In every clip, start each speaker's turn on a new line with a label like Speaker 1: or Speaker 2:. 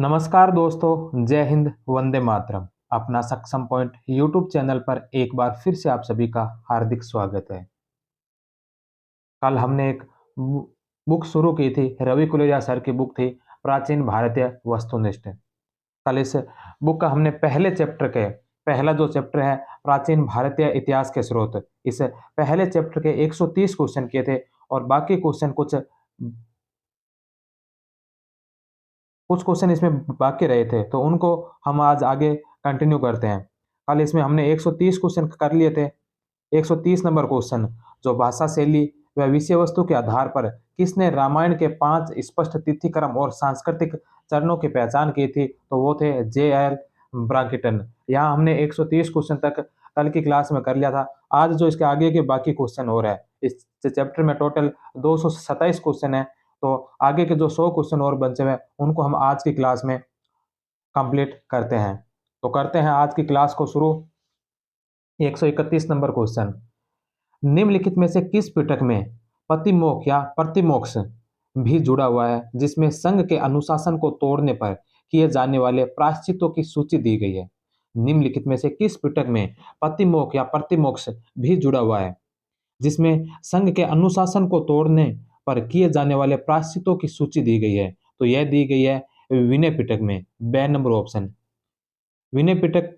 Speaker 1: नमस्कार दोस्तों, जय हिंद, वंदे मातरम। अपना सक्षम पॉइंट यूट्यूब चैनल पर एक बार फिर से आप सभी का हार्दिक स्वागत है। कल हमने एक बुक शुरू की थी, रवि कुलरिया सर की बुक थी प्राचीन भारतीय वस्तुनिष्ठ। कल इस बुक का हमने पहला जो चैप्टर है प्राचीन भारतीय इतिहास के स्रोत, इस पहले चैप्टर के 130 क्वेश्चन किए थे और बाकी क्वेश्चन कुछ क्वेश्चन इसमें बाकी रहे थे, तो उनको हम आज आगे कंटिन्यू करते हैं। कल इसमें हमने 130 क्वेश्चन कर लिए थे। 130 नंबर क्वेश्चन, जो भाषा शैली व विषय वस्तु के आधार पर किसने रामायण के 5 स्पष्ट तिथि क्रम और सांस्कृतिक चरणों की पहचान की थी, तो वो थे J.L. ब्रांकिटन। यहाँ हमने 130 क्वेश्चन तक कल की क्लास में कर लिया था। आज जो इसके आगे के बाकी क्वेश्चन हो रहा है, इस चैप्टर में टोटल 227 क्वेश्चन है, तो आगे के जो 100 क्वेश्चन और बचे हुए हैं उनको हम आज की क्लास में कंप्लीट करते हैं। तो करते हैं आज की क्लास को शुरू। 131 नंबर क्वेश्चन, निम्नलिखित में से किस पिटक में पतिमोक्ष या प्रतिमोक्ष भी जुड़ा हुआ है, जिसमें संघ के अनुशासन को तोड़ने पर किए जाने वाले प्रायश्चितों की सूची दी गई है। निम्नलिखित में से किस पिटक में पतिमोक्ष या प्रतिमोक्ष भी जुड़ा हुआ है, जिसमें संघ के अनुशासन को तोड़ने पर किए जाने वाले प्रायश्चितों की सूची दी गई है, तो यह दी गई है विनय पिटक में, बे नंबर ऑप्शन। विनय पिटक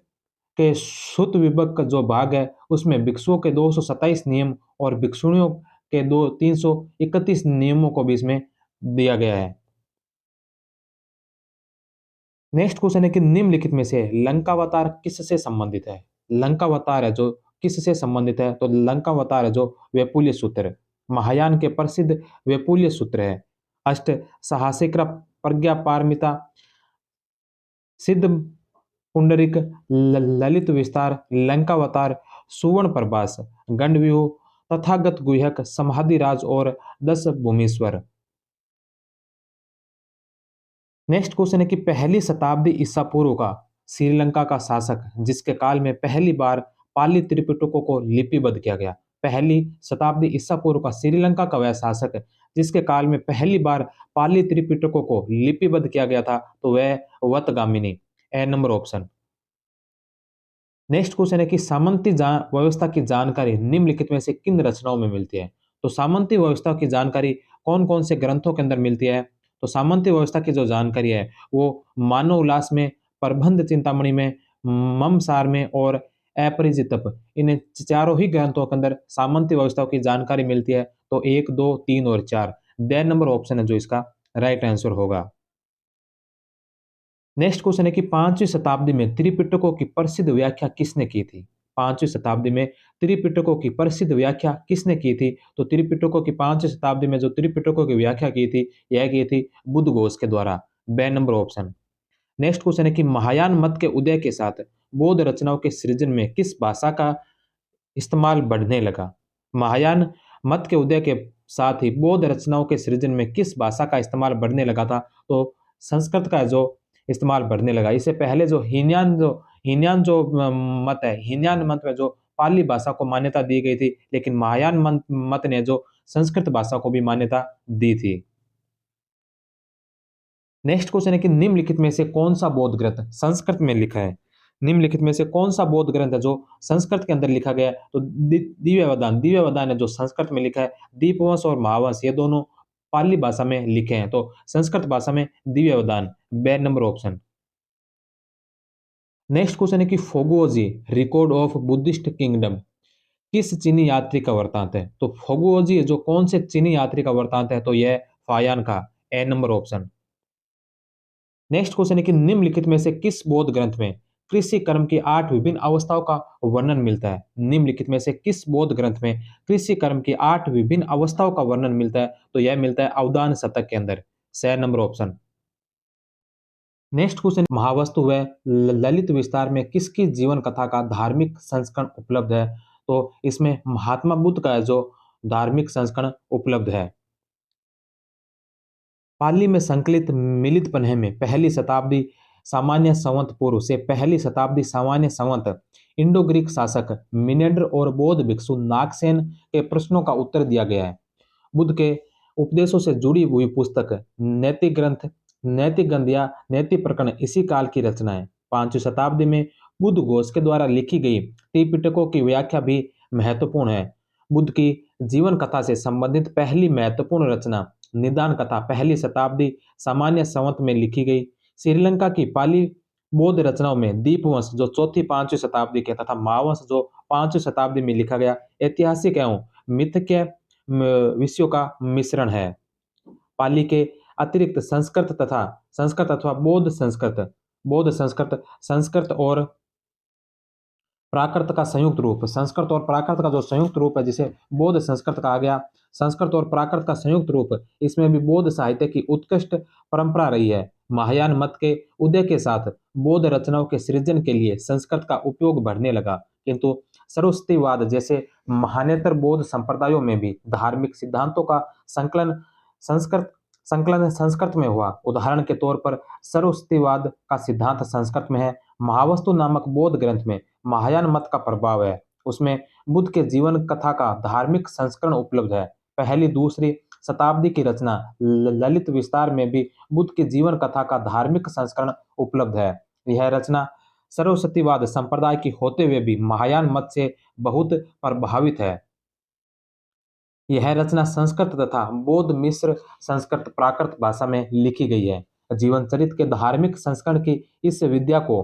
Speaker 1: के सुत विभाग का जो भाग है उसमें भिक्षुओं के 227 नियम और भिक्षुणियों के 331 नियमों को भी इसमें दिया गया है। नेक्स्ट क्वेश्चन है कि निम्नलिखित में से लंकावतार किससे संबंधित है। लंकावतार है जो किससे संबंधित है, तो लंकावतार है जो वैपुल्य सूत्र, महायान के प्रसिद्ध वैपुल्य सूत्र है। अष्ट साहसिक प्रज्ञा पारमिता, सिद्ध पुंडरिक, ललित विस्तार, लंकावतार, सुवर्ण प्रभास, गंडव्यूह, तथागत गुह्यक, समाधि राज और 10 भूमीश्वर। नेक्स्ट क्वेश्चन है कि पहली शताब्दी ईसा पूर्व का श्रीलंका का शासक जिसके काल में पहली बार पाली त्रिपिटकों को लिपिबद्ध किया गया। पहली शताब्दी ईसा पूर्व का श्रीलंका का वह शासक जिसके काल में पहली बार पाली त्रिपिटकों को लिपिबद्ध किया गया था, तो वह वतगामिनी, ए नंबर ऑप्शन। नेक्स्ट क्वेश्चन है कि सामंती व्यवस्था की जानकारी निम्नलिखित में से किन रचनाओं में मिलती है। तो सामंती व्यवस्था की जानकारी कौन कौन से ग्रंथों के अंदर मिलती है, तो सामंती व्यवस्था की जो जानकारी है वो मानव उल्लास में, प्रबंध चिंतामणि में, ममसार में और अपरिजितप, इन चारों ही ग्रंथों के अंदर सामंती व्यवस्था की जानकारी मिलती है। तो 1, 2, 3 और 4 द नंबर ऑप्शन है जो इसका राइट आंसर होगा। नेक्स्ट क्वेश्चन है कि 5वीं शताब्दी में त्रिपिटकों की प्रसिद्ध व्याख्या किसने की थी। 5वीं शताब्दी में त्रिपिटकों की प्रसिद्ध व्याख्या किसने की थी, तो त्रिपिटकों की 5वीं शताब्दी में जो त्रिपिटकों की व्याख्या की थी, यह की थी बुद्धघोष के द्वारा, बे नंबर ऑप्शन। नेक्स्ट क्वेश्चन है कि महायान मत के उदय के साथ बौद्ध रचनाओं के सृजन में किस भाषा का इस्तेमाल बढ़ने लगा। महायान मत के उदय के साथ ही बौद्ध रचनाओं के सृजन में किस भाषा का इस्तेमाल बढ़ने लगा था, तो संस्कृत का जो इस्तेमाल बढ़ने लगा। इससे पहले जो हीनयान जो मत है, हीनयान मत में जो पाली भाषा को मान्यता दी गई थी, लेकिन महायान मत ने जो संस्कृत भाषा को भी मान्यता दी थी। नेक्स्ट क्वेश्चन है कि निम्नलिखित में से कौन सा बौद्ध ग्रंथ संस्कृत में लिखा है। निम्नलिखित में से कौन सा बौद्ध ग्रंथ है जो संस्कृत के अंदर लिखा गया है, तो दिव्यवदान है जो संस्कृत में लिखा है। दीपवंश और महावंश ये दोनों पाली भाषा में लिखे हैं, तो संस्कृत भाषा में दिव्यवदान, बे नंबर ऑप्शन। नेक्स्ट क्वेश्चन है कि फोगुओजी रिकॉर्ड ऑफ बुद्धिस्ट किंगडम किस चीनी यात्री का वृत्तांत है। तो फोगुओजी जो कौन से चीनी यात्री का वृत्तांत है, तो यह फायान का, ए नंबर ऑप्शन। नेक्स्ट क्वेश्चन है कि निम्नलिखित में से किस बौद्ध ग्रंथ में कृषि कर्म की 8 विभिन्न अवस्थाओं का वर्णन मिलता है। निम्नलिखित में से किस बौद्ध ग्रंथ में कृषि कर्म की 8 विभिन्न अवस्थाओं का वर्णन मिलता है, तो यह मिलता है अवदान शतक के अंदर, स नंबर ऑप्शन। नेक्स्ट क्वेश्चन, महावस्तु व ललित विस्तार में किसकी जीवन कथा का धार्मिक संस्करण उपलब्ध है, तो इसमें महात्मा बुद्ध का जो धार्मिक संस्करण उपलब्ध है। पाली में संकलित मिलित पन्हे में पहली शताब्दी सामान्य संवत पूर्व से पहली शताब्दी सामान्य संवत इंडो ग्रीक शासक मिनेंडर और बौद्ध भिक्षु नागसेन के प्रश्नों का उत्तर दिया गया है। बुद्ध के उपदेशों से जुड़ी हुई पुस्तक नैतिक ग्रंथ नैतिक ग्रंथ या नैतिक प्रकरण इसी काल की रचना है। 5वीं शताब्दी में बुद्ध घोष के द्वारा लिखी गई त्रिपिटकों की व्याख्या भी महत्वपूर्ण है। बुद्ध की जीवन कथा से संबंधित पहली महत्वपूर्ण रचना निदान कथा पहली शताब्दी सामान्य संवत में लिखी गई। श्रीलंका की पाली बौद्ध रचनाओं में दीपवंश जो चौथी 5वीं शताब्दी के तथा महावंश जो 5वीं शताब्दी में लिखा गया ऐतिहासिक एवं मिथ्य विषयों का मिश्रण है। पाली के अतिरिक्त संस्कृत अथवा बौद्ध संस्कृत संस्कृत और प्राकृत का संयुक्त रूप संस्कृत और प्राकृत का जो संयुक्त रूप है जिसे बौद्ध संस्कृत कहा गया। संस्कृत और प्राकृत का संयुक्त रूप इसमें भी बौद्ध साहित्य की उत्कृष्ट परंपरा रही है। महायान मत के उदय के साथ बौद्ध रचनाओं के सृजन के लिए संस्कृत का उपयोग बढ़ने लगा, किंतु सरस्वतीवाद जैसे महानेतर बौद्ध संप्रदायों में भी धार्मिक सिद्धांतों का संकलन संस्कृत संस्कृत में हुआ। उदाहरण के तौर पर सरस्वतीवाद का सिद्धांत संस्कृत में है। महावस्तु नामक बौद्ध ग्रंथ में महायान मत का प्रभाव है। उसमें बुद्ध के जीवन कथा का धार्मिक संस्करण उपलब्ध है। पहली दूसरी शताब्दी की रचना ललित विस्तार में भी बुद्ध की जीवन कथा का धार्मिक संस्करण उपलब्ध है। यह रचना सरस्वतीवाद संप्रदाय की होते हुए भी महायान मत से बहुत प्रभावित है। यह रचना संस्कृत तथा बौद्ध मिश्र संस्कृत प्राकृत भाषा में लिखी गई है। जीवन चरित्र के धार्मिक संस्करण की इस विद्या को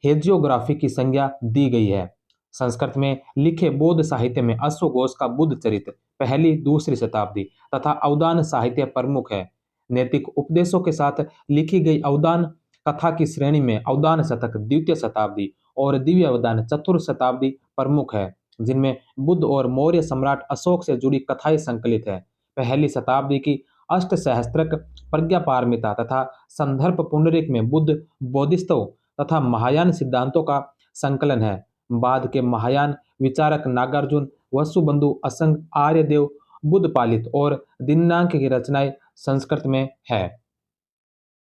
Speaker 1: हेजियोग्राफी की संज्ञा दी गई है। संस्कृत में लिखे बौद्ध साहित्य में अश्वघोष का बुद्ध चरित्र पहली दूसरी शताब्दी तथा अवदान साहित्य प्रमुख है। नैतिक उपदेशों के साथ लिखी गई अवदान कथा की श्रेणी में अवदान शतक द्वितीय शताब्दी और दिव्य अवदान चतुर्थ शताब्दी प्रमुख है, जिनमें बुद्ध और मौर्य सम्राट अशोक से जुड़ी कथाएं संकलित है। पहली शताब्दी की अष्ट सहस्त्रक प्रज्ञा पारमिता तथा संदर्भ पुंडरीक में बुद्ध बोधिसत्व तथा महायान सिद्धांतों का संकलन है। बाद के महायान विचारक नागार्जुन वसुबंधु असंग आर्यदेव बुद्ध पालित और दिनांक की रचनाएं संस्कृत में है।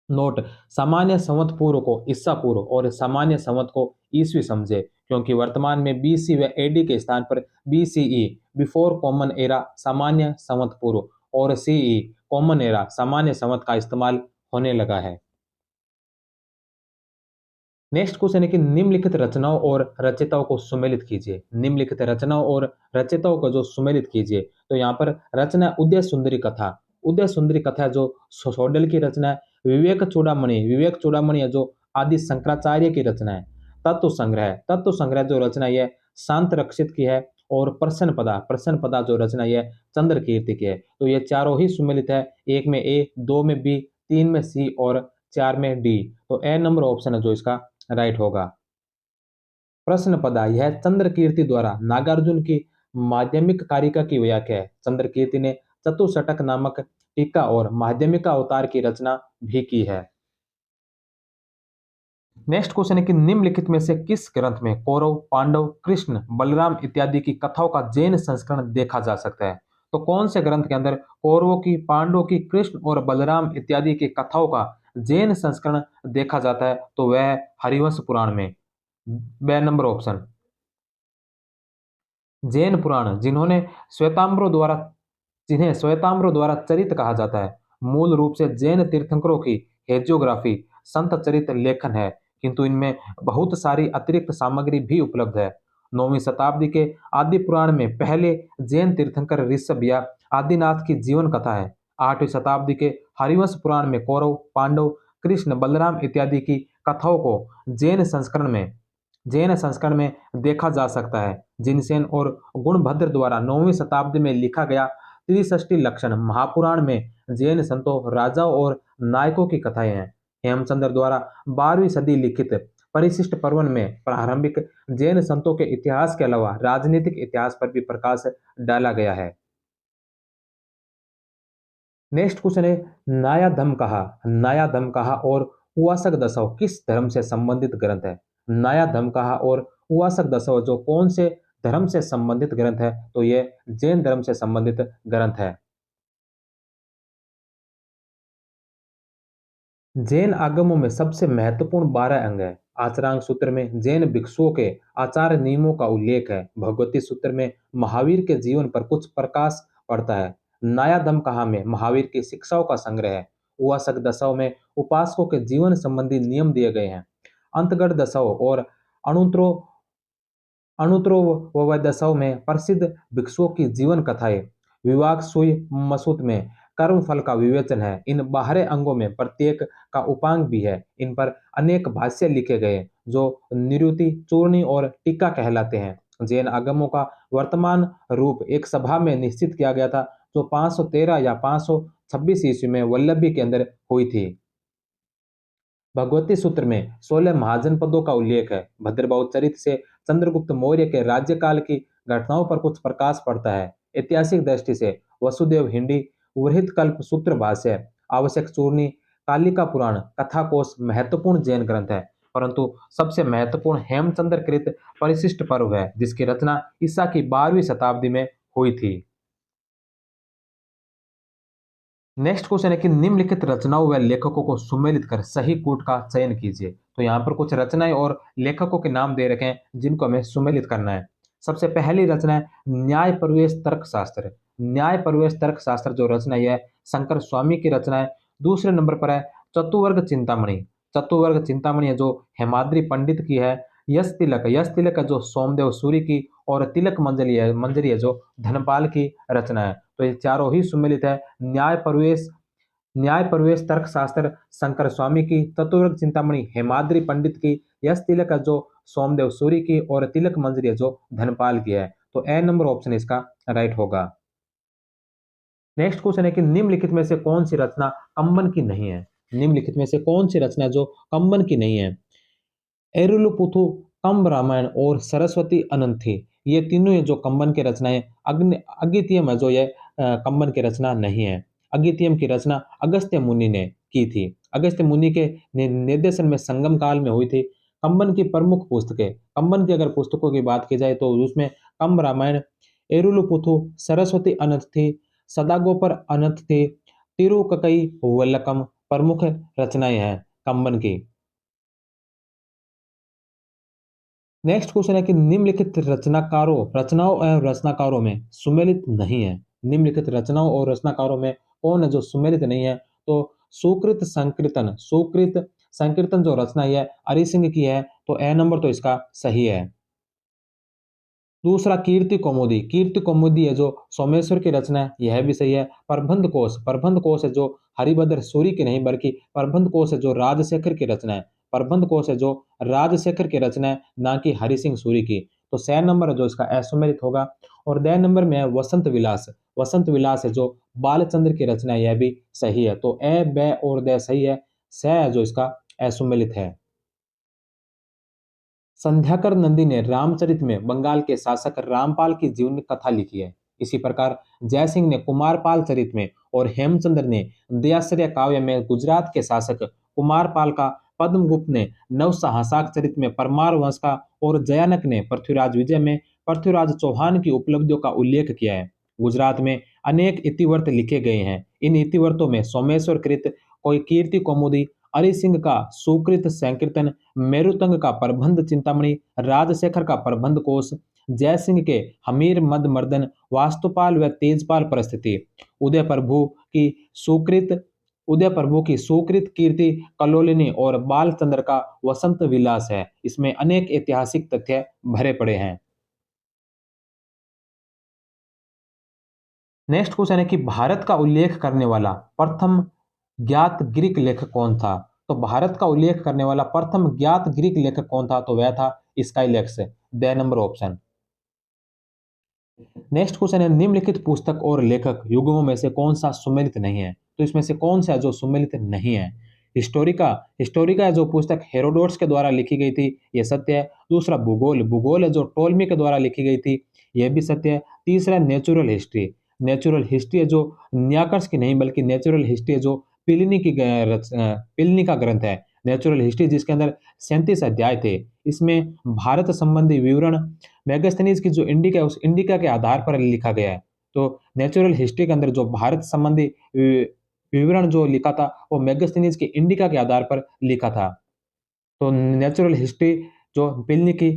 Speaker 1: नोट: सामान्य संवत पूर्व को ईसा पूर्व और सामान्य संवत को ईसवी समझे, क्योंकि वर्तमान में बीसी व एडी के स्थान पर बीसीई बिफोर कॉमन एरा सामान्य संवत पूर्व और सीई कॉमन एरा सामान्य संवत का इस्तेमाल होने लगा है। नेक्स्ट क्वेश्चन है कि निम्नलिखित रचनाओं और रचयिताओं को सुमेलित कीजिए। निम्नलिखित रचनाओं और रचयिताओं को जो सुमेलित कीजिए, तो यहाँ पर रचना उदय सुंदरी कथा। उदय सुंदरी कथा जो सोडेल की रचना है। विवेक चूड़ामणि है जो आदि शंकराचार्य की रचना है। तत्व संग्रह जो रचना यह शांत रक्षित की है। और प्रश्न पदा जो रचना यह चंद्र कीर्ति की है। तो ये चारों ही सुमेलित है। एक में ए, दो में बी, तीन में सी और चार में डी। तो ए नंबर ऑप्शन है जो इसका राइट होगा। प्रश्न पदा यह चंद्र कीर्ति द्वारा नागार्जुन की माध्यमिक कारिका की व्याख्या है। चंद्र कीर्ति ने चतुष्टक नामक टीका और माध्यमिक अवतार की रचना भी की है। नेक्स्ट क्वेश्चन है कि निम्नलिखित में से किस ग्रंथ में कौरव, पांडव, कृष्ण, बलराम इत्यादि की कथाओं का जैन संस्करण देखा जा सकता है? तो कौन से ग्रंथ के अंदर कौरवों की, पांडवों की, कृष्ण और बलराम इत्यादि की कथाओं का जैन संस्करण देखा जाता है? तो वह है हरिवंश पुराण में। बे नंबर ऑप्शन। जैन पुराण जिन्हें श्वेतांबरों द्वारा चरित कहा जाता है, मूल रूप से जैन तीर्थंकरों की हेजियोग्राफी संत चरित लेखन है, किंतु इनमें बहुत सारी अतिरिक्त सामग्री भी उपलब्ध है। 9वीं शताब्दी के आदि पुराण में पहले जैन तीर्थंकर ऋषभ या आदिनाथ की जीवन कथा है। 8वीं शताब्दी के हरिवंश पुराण में कौरव, पांडव, कृष्ण, बलराम इत्यादि की कथाओं को जैन संस्करण में देखा जा सकता है। जिनसेन और गुणभद्र द्वारा 9वीं शताब्दी में लिखा गया त्रिषष्टि लक्षण महापुराण में जैन संतों, राजाओं और नायकों की कथाएं हैं। हेमचंद्र द्वारा 12वीं सदी लिखित परिशिष्ट पर्वन में प्रारंभिक जैन संतों के इतिहास के अलावा राजनीतिक इतिहास पर भी प्रकाश डाला गया है। नेक्स्ट क्वेश्चन है नाया धम कहा और उवासक दशव किस धर्म से संबंधित ग्रंथ है? नाया धम कहा और उवासक दशव जो कौन से धर्म से संबंधित ग्रंथ है? तो ये जैन धर्म से संबंधित ग्रंथ है। जैन आगमों में सबसे महत्वपूर्ण 12 अंग है। आचरांग सूत्र में जैन भिक्षुओं के आचार नियमों का उल्लेख है। भगवती सूत्र में महावीर के जीवन पर कुछ प्रकाश पड़ता है। नायादम कहा में महावीर की शिक्षाओं का संग्रह है। उपासक दशाओं में उपासकों के जीवन संबंधी नियम दिए गए हैं। अंतगढ़ दशाओं और अणुत्रो अणुत्रोवय दशाओं में प्रसिद्ध भिक्षुओं की जीवन कथाएं। विवाह सुई मसूत में कर्म फल का विवेचन है। इन बाहरी अंगों में प्रत्येक का उपांग भी है। इन पर अनेक भाष्य लिखे गए जो निरुति, चूर्णी और टीका कहलाते हैं। जैन आगमों का वर्तमान रूप एक सभा में निश्चित किया गया था जो 513 या 526 ईस्वी में वल्लभी के अंदर हुई थी। भगवती सूत्र में 16 महाजनपदों का उल्लेख है। भद्रबाहु चरित से चंद्रगुप्त मौर्य के राज्यकाल की घटनाओं पर कुछ प्रकाश पड़ता है। ऐतिहासिक दृष्टि से वसुदेव हिंडी, वृहत कल्प सूत्र भाष्य, आवश्यक चूर्णी, कालिका पुराण, कथा कोश महत्वपूर्ण जैन ग्रंथ है। परंतु सबसे महत्वपूर्ण हेमचंद्र कृत परिशिष्ट पर्व है जिसकी रचना ईसा की 12वीं शताब्दी में हुई थी। नेक्स्ट क्वेश्चन है कि निम्नलिखित रचनाओं व लेखकों को सुमेलित कर सही कूट का चयन कीजिए। तो यहाँ पर कुछ रचनाएं और लेखकों के नाम दे रखे हैं जिनको हमें सुमेलित करना है। सबसे पहली रचना है न्याय प्रवेश तर्कशास्त्र। न्याय प्रवेश तर्कशास्त्र जो रचना है शंकर स्वामी की रचना है। दूसरे नंबर पर है चतुवर्ग चिंतामणि। चतुवर्ग चिंतामणि है जो हेमाद्रि पंडित की है। यश तिलक है जो सोमदेव सूरी की, और तिलक मंजरी है जो धनपाल की रचना है। तो ये चारों ही सुमेलित है। न्याय प्रवेश तर्कशास्त्र शंकर स्वामी की, चतुर्वर्ग चिंतामणि हेमाद्रि पंडित की, यश तिलक है जो सोमदेव सूरी की, और तिलक मंजरी है जो धनपाल की है। तो ए नंबर ऑप्शन इसका राइट होगा। नेक्स्ट क्वेश्चन है कि निम्नलिखित में से कौन सी रचना कंबन की नहीं है। निम्नलिखित में से कौन सी रचना जो कंबन की नहीं है। एरुलपुथु, कंब रामायण और सरस्वती अनंथी, ये तीनों ये जो कंबन की रचनाएं। अगितियम है जो ये कंबन की रचना नहीं है। अगितियम की रचना अगस्त्य मुनि ने की थी। अगस्त्य मुनि के निर्देशन में संगम काल में हुई थी। कंबन की प्रमुख पुस्तकें, कंबन की अगर पुस्तकों की बात की जाए तो उसमें कंब रामायण, एरुलपुथु, सरस्वती अनंथी, सदागोपर अनंथी, तिरुककई वल्लकम प्रमुख रचनाएं हैं कंबन की। नेक्स्ट क्वेश्चन है कि निम्नलिखित रचनाओं एवं रचनाकारों में सुमेलित नहीं है। निम्नलिखित रचनाओं और रचनाकारों में कौन है जो सुमेलित नहीं है। तो सुकृत संकीर्तन जो रचना है अरिसिंह की है। तो ए नंबर तो इसका सही है। दूसरा कीर्ति कौमुदी है जो सोमेश्वर की रचना है, यह भी सही है। प्रबंध कोश है जो हरिभद्र सूरी की नहीं बल्कि प्रबंध कोश है जो राजशेखर की रचना है। प्रबंध कोश है जो राजशेखर की रचना है, ना कि हरि सिंह सूरी की। तो सह नंबर है जो इसका असुमेलित होगा। और द नंबर में है वसंत विलास है जो बालचंद्र की रचना है, यह भी सही है। तो ए ब और द सही है। सह है जो इसका असुमेलित है। संध्याकर नंदी ने रामचरित में बंगाल के शासक रामपाल की जीवन कथा लिखी है। इसी प्रकार जयसिंह ने कुमारपाल चरित में और हेमचंद्र ने दयाश्रय काव्य में गुजरात के शासक कुमारपाल का, पद्मगुप्त ने नवसहासाक चरित में परमार वंश का, और जयानक ने पृथ्वीराज विजय में पृथ्वीराज चौहान की उपलब्धियों का उल्लेख किया है। गुजरात में अनेक इतिवर्त लिखे गए हैं। इन इतिवर्तों में सोमेश्वर कृत, कोई कीर्ति कौमुदी, अरि सिंह का सुकृत संकीर्तन, मेरुतंग का प्रबंध चिंतामणि, राजशेखर का प्रबंध कोश, जयसिंह के हमीर मद मर्दन, वास्तुपाल व तेजपाल परिस्थिति, उदय प्रभु की सुकृत उदय प्रभु की सुकृत कीर्ति कलोलिनी, और बालचंद्र का वसंत विलास है। इसमें अनेक ऐतिहासिक तथ्य भरे पड़े हैं। नेक्स्ट क्वेश्चन है कि भारत का उल्लेख करने वाला प्रथम ज्ञात ग्रीक लेखक कौन था। तो भारत का उल्लेख करने वाला प्रथम ज्ञात ग्रीक लेखक कौन था। तो वह था Scylax. The number option. Next question है निम्नलिखित पुस्तक और लेखक युगों में से कौन सा सुमेलित नहीं है। तो इसमें से कौन सा है जो सुमेलित नहीं है। हिस्टोरिका हिस्टोरिका है जो पुस्तक हेरोडोट्स के द्वारा लिखी गई थी, यह सत्य है। दूसरा भूगोल है जो टोलमी के द्वारा लिखी गई थी, यह भी सत्य है। तीसरा नेचुरल हिस्ट्री है जो न्याकर्स की नहीं बल्कि नेचुरल हिस्ट्री है जो पिलिनी का ग्रंथ है। नेचुरल हिस्ट्री जिसके अंदर 37 अध्याय थे। इसमें भारत संबंधी विवरण मेगास्थनीज की जो इंडिका है उस इंडिका के आधार पर लिखा गया है। तो नेचुरल हिस्ट्री के अंदर जो भारत संबंधी विवरण जो लिखा था वो मेगास्थनीज की इंडिका के आधार पर लिखा था। तो नेचुरल हिस्ट्री जो पिलनी की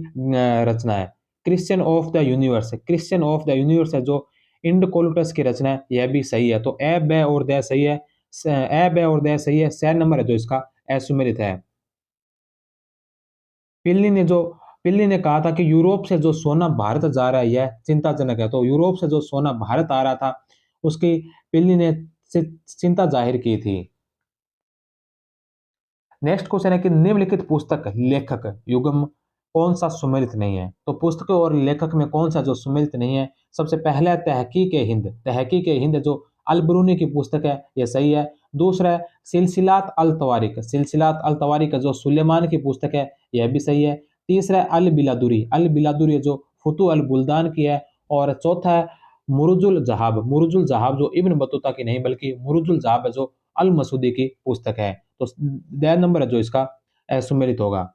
Speaker 1: रचना है। क्रिश्चियन ऑफ द यूनिवर्स है जो इंड कोलुटस की रचना है, यह भी सही है। तो ए ब और द सही है। ए, ब और द सही है। स नंबर है जो इसका असुमेलित है। पिल्ली ने जो पिल्ली ने कहा था कि यूरोप से जो सोना भारत जा रहा है यह चिंताजनक है। तो यूरोप से जो सोना भारत आ रहा था उसकी पिल्ली ने चिंता जाहिर की थी। नेक्स्ट क्वेश्चन है कि निम्नलिखित पुस्तक लेखक युग्म कौन सा सुमेलित नहीं है। तो पुस्तक और लेखक में कौन सा जो सुमेलित नहीं है। सबसे पहला है तहकीक हिंद जो अलबरूनी की पुस्तक है, यह सही है। दूसरा है सिलसिलात अल तवारिक जो सुलेमान की पुस्तक है, यह भी सही है। तीसरा है अल बिलादुरी जो फुतू अल बुल्दान की है। और चौथा है मुरुजुल जहाब जो इब्न बतूता की नहीं बल्कि मुरुजुल जहाब है जो अल मसूदी की पुस्तक है। तो ड नंबर है जो इसका सुमेलित होगा।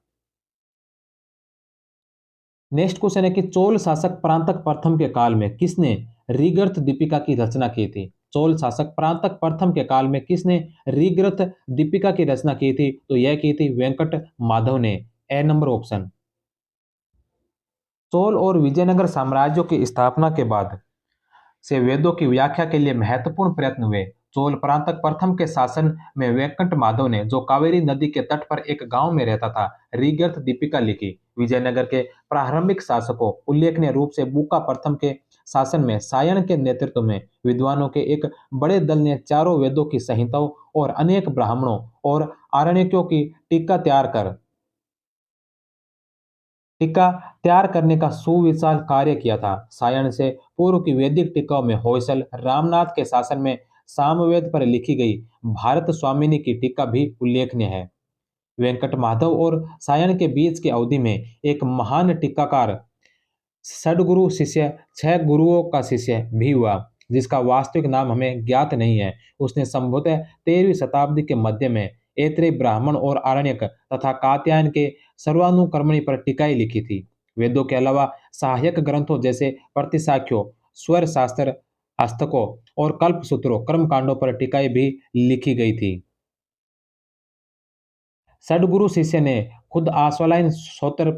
Speaker 1: नेक्स्ट क्वेश्चन है कि चोल शासक परांतक प्रथम के काल में किसने ऋग्रथ दीपिका की रचना की थी। चोल शासक परांतक प्रथम के काल में किसने ऋग्रथ दीपिका की रचना की थी। तो यह की थी वेंकट माधव ने। ए नंबर ऑप्शन। चोल और विजयनगर साम्राज्यों की स्थापना के बाद से वेदों की व्याख्या के लिए महत्वपूर्ण प्रयत्न हुए। चोल परांतक प्रथम के शासन में वेंकट माधव ने जो कावेरी नदी के तट पर एक गांव में रहता था ऋग्रथ दीपिका लिखी। विजयनगर के प्रारंभिक शासकों उल्लेखनीय रूप से बुका प्रथम के शासन में सायण के नेतृत्व में विद्वानों के एक बड़े दल ने चारों वेदों की संहिताओं और अनेक ब्राह्मणों और आरण्यकों की टीका तैयार करने का सुविशाल कार्य किया था। सायण से पूर्व की वैदिक टीकाओं में होयसल रामनाथ के शासन में सामवेद पर लिखी गई भारत स्वामिनी की टीका भी उल्लेखनीय है। वेंकट माधव और सायण के बीच की अवधि में एक महान टीकाकार सदगुरु शिष्य छह गुरुओं का शिष्य भी हुआ जिसका वास्तविक नाम हमें ज्ञात नहीं है। उसने संभवतः 13वीं शताब्दी के मध्य में ऐत्रेय ब्राह्मण और आरण्यक तथा कात्यायन के सर्वानुकर्मणि पर टीकाएं लिखी थी। वेदों के अलावा सहायक ग्रंथों जैसे प्रतिसाख्यों स्वर शास्त्र हस्तकों और कल्पसूत्रों कर्मकांडों पर टीकाएं भी लिखी गई थी। सदगुरु शिष्य ने खुद आश्वलायन सूत्र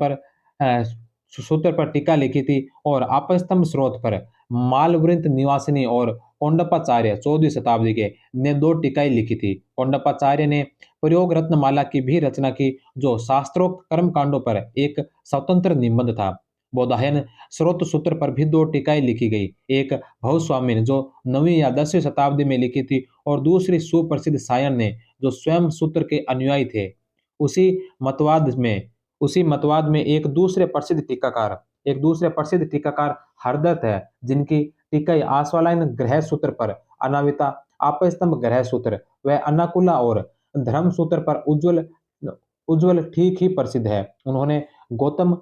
Speaker 1: पर टीका लिखी थी और आपस्तंभ स्रोत पर मालवृंत निवासिनी और कौंडपाचार्य 14वीं शताब्दी के ने दो टीकाएं लिखी थी। कौंडपाचार्य ने प्रयोग रत्नमाला की भी रचना की जो शास्त्रोक्त कर्मकांडों पर एक स्वतंत्र निबंध था। बौधायन स्रोत सूत्र पर भी दो टीकाएं लिखी गई, एक भवस्वामी जो 9वीं या 10वीं शताब्दी में लिखी थी और दूसरी सुप्रसिद्ध सायन ने जो स्वयं सूत्र के अनुयायी थे। उसी मतवाद में उसी मतवाद में एक दूसरे प्रसिद्ध टीकाकार हरदत्त है जिनकी टीका आश्वालायन ग्रह सूत्र पर अनाविता आपस्तंभ ग्रह सूत्र व अनाकुला और धर्म सूत्र पर उज्जवल उज्जवल ठीक ही प्रसिद्ध है। उन्होंने गौतम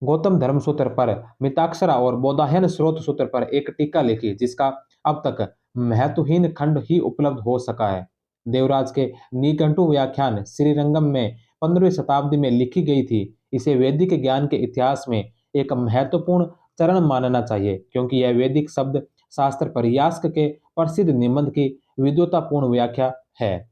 Speaker 1: गौतम धर्मसूत्र पर मिताक्षरा और बोधायन स्रोत सूत्र पर एक टीका लिखी जिसका अब तक महत्वहीन खंड ही उपलब्ध हो सका है। देवराज के निघंटु व्याख्यान श्रीरंगम में 15वीं शताब्दी में लिखी गई थी। इसे वैदिक ज्ञान के इतिहास में एक महत्वपूर्ण चरण मानना चाहिए क्योंकि यह वैदिक शब्द शास्त्र पर यास्क के प्रसिद्ध निबंध की विद्वतापूर्ण व्याख्या है।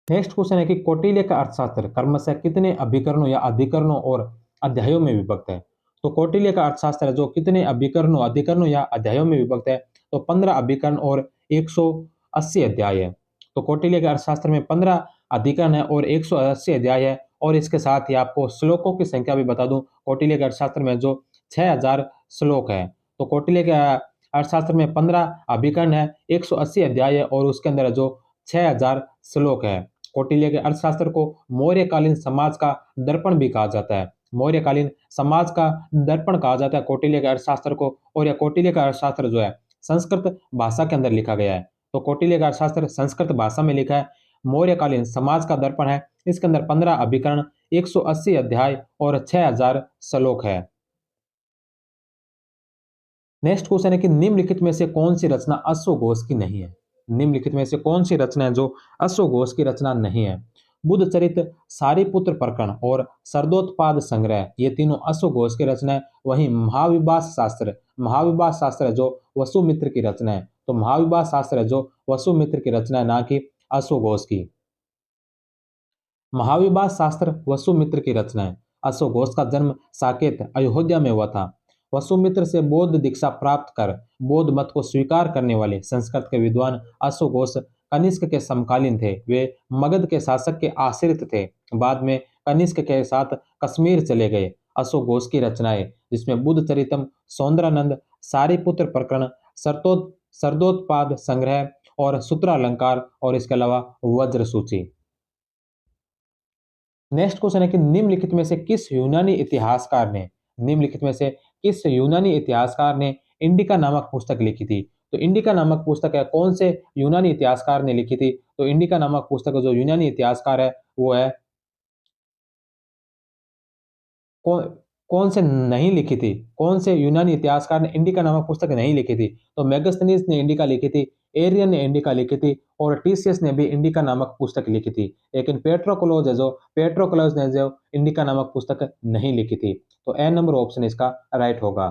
Speaker 1: नेक्स्ट क्वेश्चन है कि कौटिल्य का अर्थशास्त्र क्रमशः कितने अभिकरणों या अधिकरणों और अध्यायों में विभक्त है। तो कौटिल्य का अर्थशास्त्र है जो कितने अभिकरणों अधिकरणों या अध्यायों में विभक्त है। तो 15 अभिकरण और 180 अध्याय है। तो कौटिल्य के अर्थशास्त्र में 15 अधिकरण है और 180 अध्याय है। और इसके साथ ही आपको श्लोकों की संख्या भी बता दूं, कौटिल्य के अर्थशास्त्र में जो 6000 श्लोक है। तो कौटिल्य के अर्थशास्त्र में 15 अभिकरण है, 180 अध्याय है और उसके अंदर जो 6000 श्लोक है। कौटिल्य के अर्थशास्त्र को मौर्यकालीन समाज का दर्पण भी कहा जाता है। मौर्यकालीन समाज का दर्पण कहा जाता है कौटिल्य के अर्थशास्त्र को। और यह कौटिल्य का अर्थशास्त्र जो है संस्कृत भाषा के अंदर लिखा गया है। तो कौटिल्य का अर्थशास्त्र संस्कृत भाषा में लिखा है। मौर्यकालीन समाज का दर्पण है। इसके अंदर 15 अभिकरण, 180 अध्याय और 6000 श्लोक है। नेक्स्ट क्वेश्चन है कि निम्नलिखित में से कौन सी रचना अश्वघोष की नहीं है। निम्नलिखित में से कौन सी रचना है जो अश्वघोष की रचना नहीं है। बुद्ध चरित, सारिपुत्र प्रकरण और शरदोत्पाद संग्रह ये तीनों अश्वघोष की रचना है। वहीं महाविभास शास्त्र है जो वसुमित्र की रचना है। तो महाविभास शास्त्र है जो वसुमित्र की रचना है, ना कि अश्वघोष की। महाविवाद शास्त्र वसुमित्र की रचना है। अशोक घोष का जन्म साकेत अयोध्या में हुआ था। वसुमित्र से बौद्ध दीक्षा प्राप्त कर बौद्ध मत को स्वीकार करने वाले संस्कृत के विद्वान अशोक घोष कनिष्क के समकालीन थे। वे मगध के शासक के आश्रित थे। बाद में कनिष्क के साथ कश्मीर चले गए। अशोक घोष की रचनाएं जिसमें बुद्ध चरितम, सौंदरानंद, सारिपुत्र प्रकरण, सरदोत्पाद संग्रह और सूत्रालंकार और इसके अलावा वज्र सूची। नेक्स्ट क्वेश्चन है कि निम्नलिखित में से किस यूनानी इतिहासकार ने इंडिका नामक पुस्तक लिखी थी। तो इंडिका नामक पुस्तक है कौन से यूनानी इतिहासकार ने लिखी थी। तो इंडिका नामक पुस्तक जो यूनानी इतिहासकार है वो है कौन कौन से नहीं लिखी थी, कौन से यूनानी इतिहासकार ने इंडिका नामक पुस्तक नहीं लिखी थी। तो मेगस्थनीज ने इंडिका लिखी थी, एरियन ने इंडिका लिखी थी और टीसीएस ने भी इंडिका नामक पुस्तक लिखी थी। लेकिन पेट्रोक्लोज ने जो इंडिका नामक पुस्तक नहीं लिखी थी। तो ए नंबर ऑप्शन इसका राइट होगा।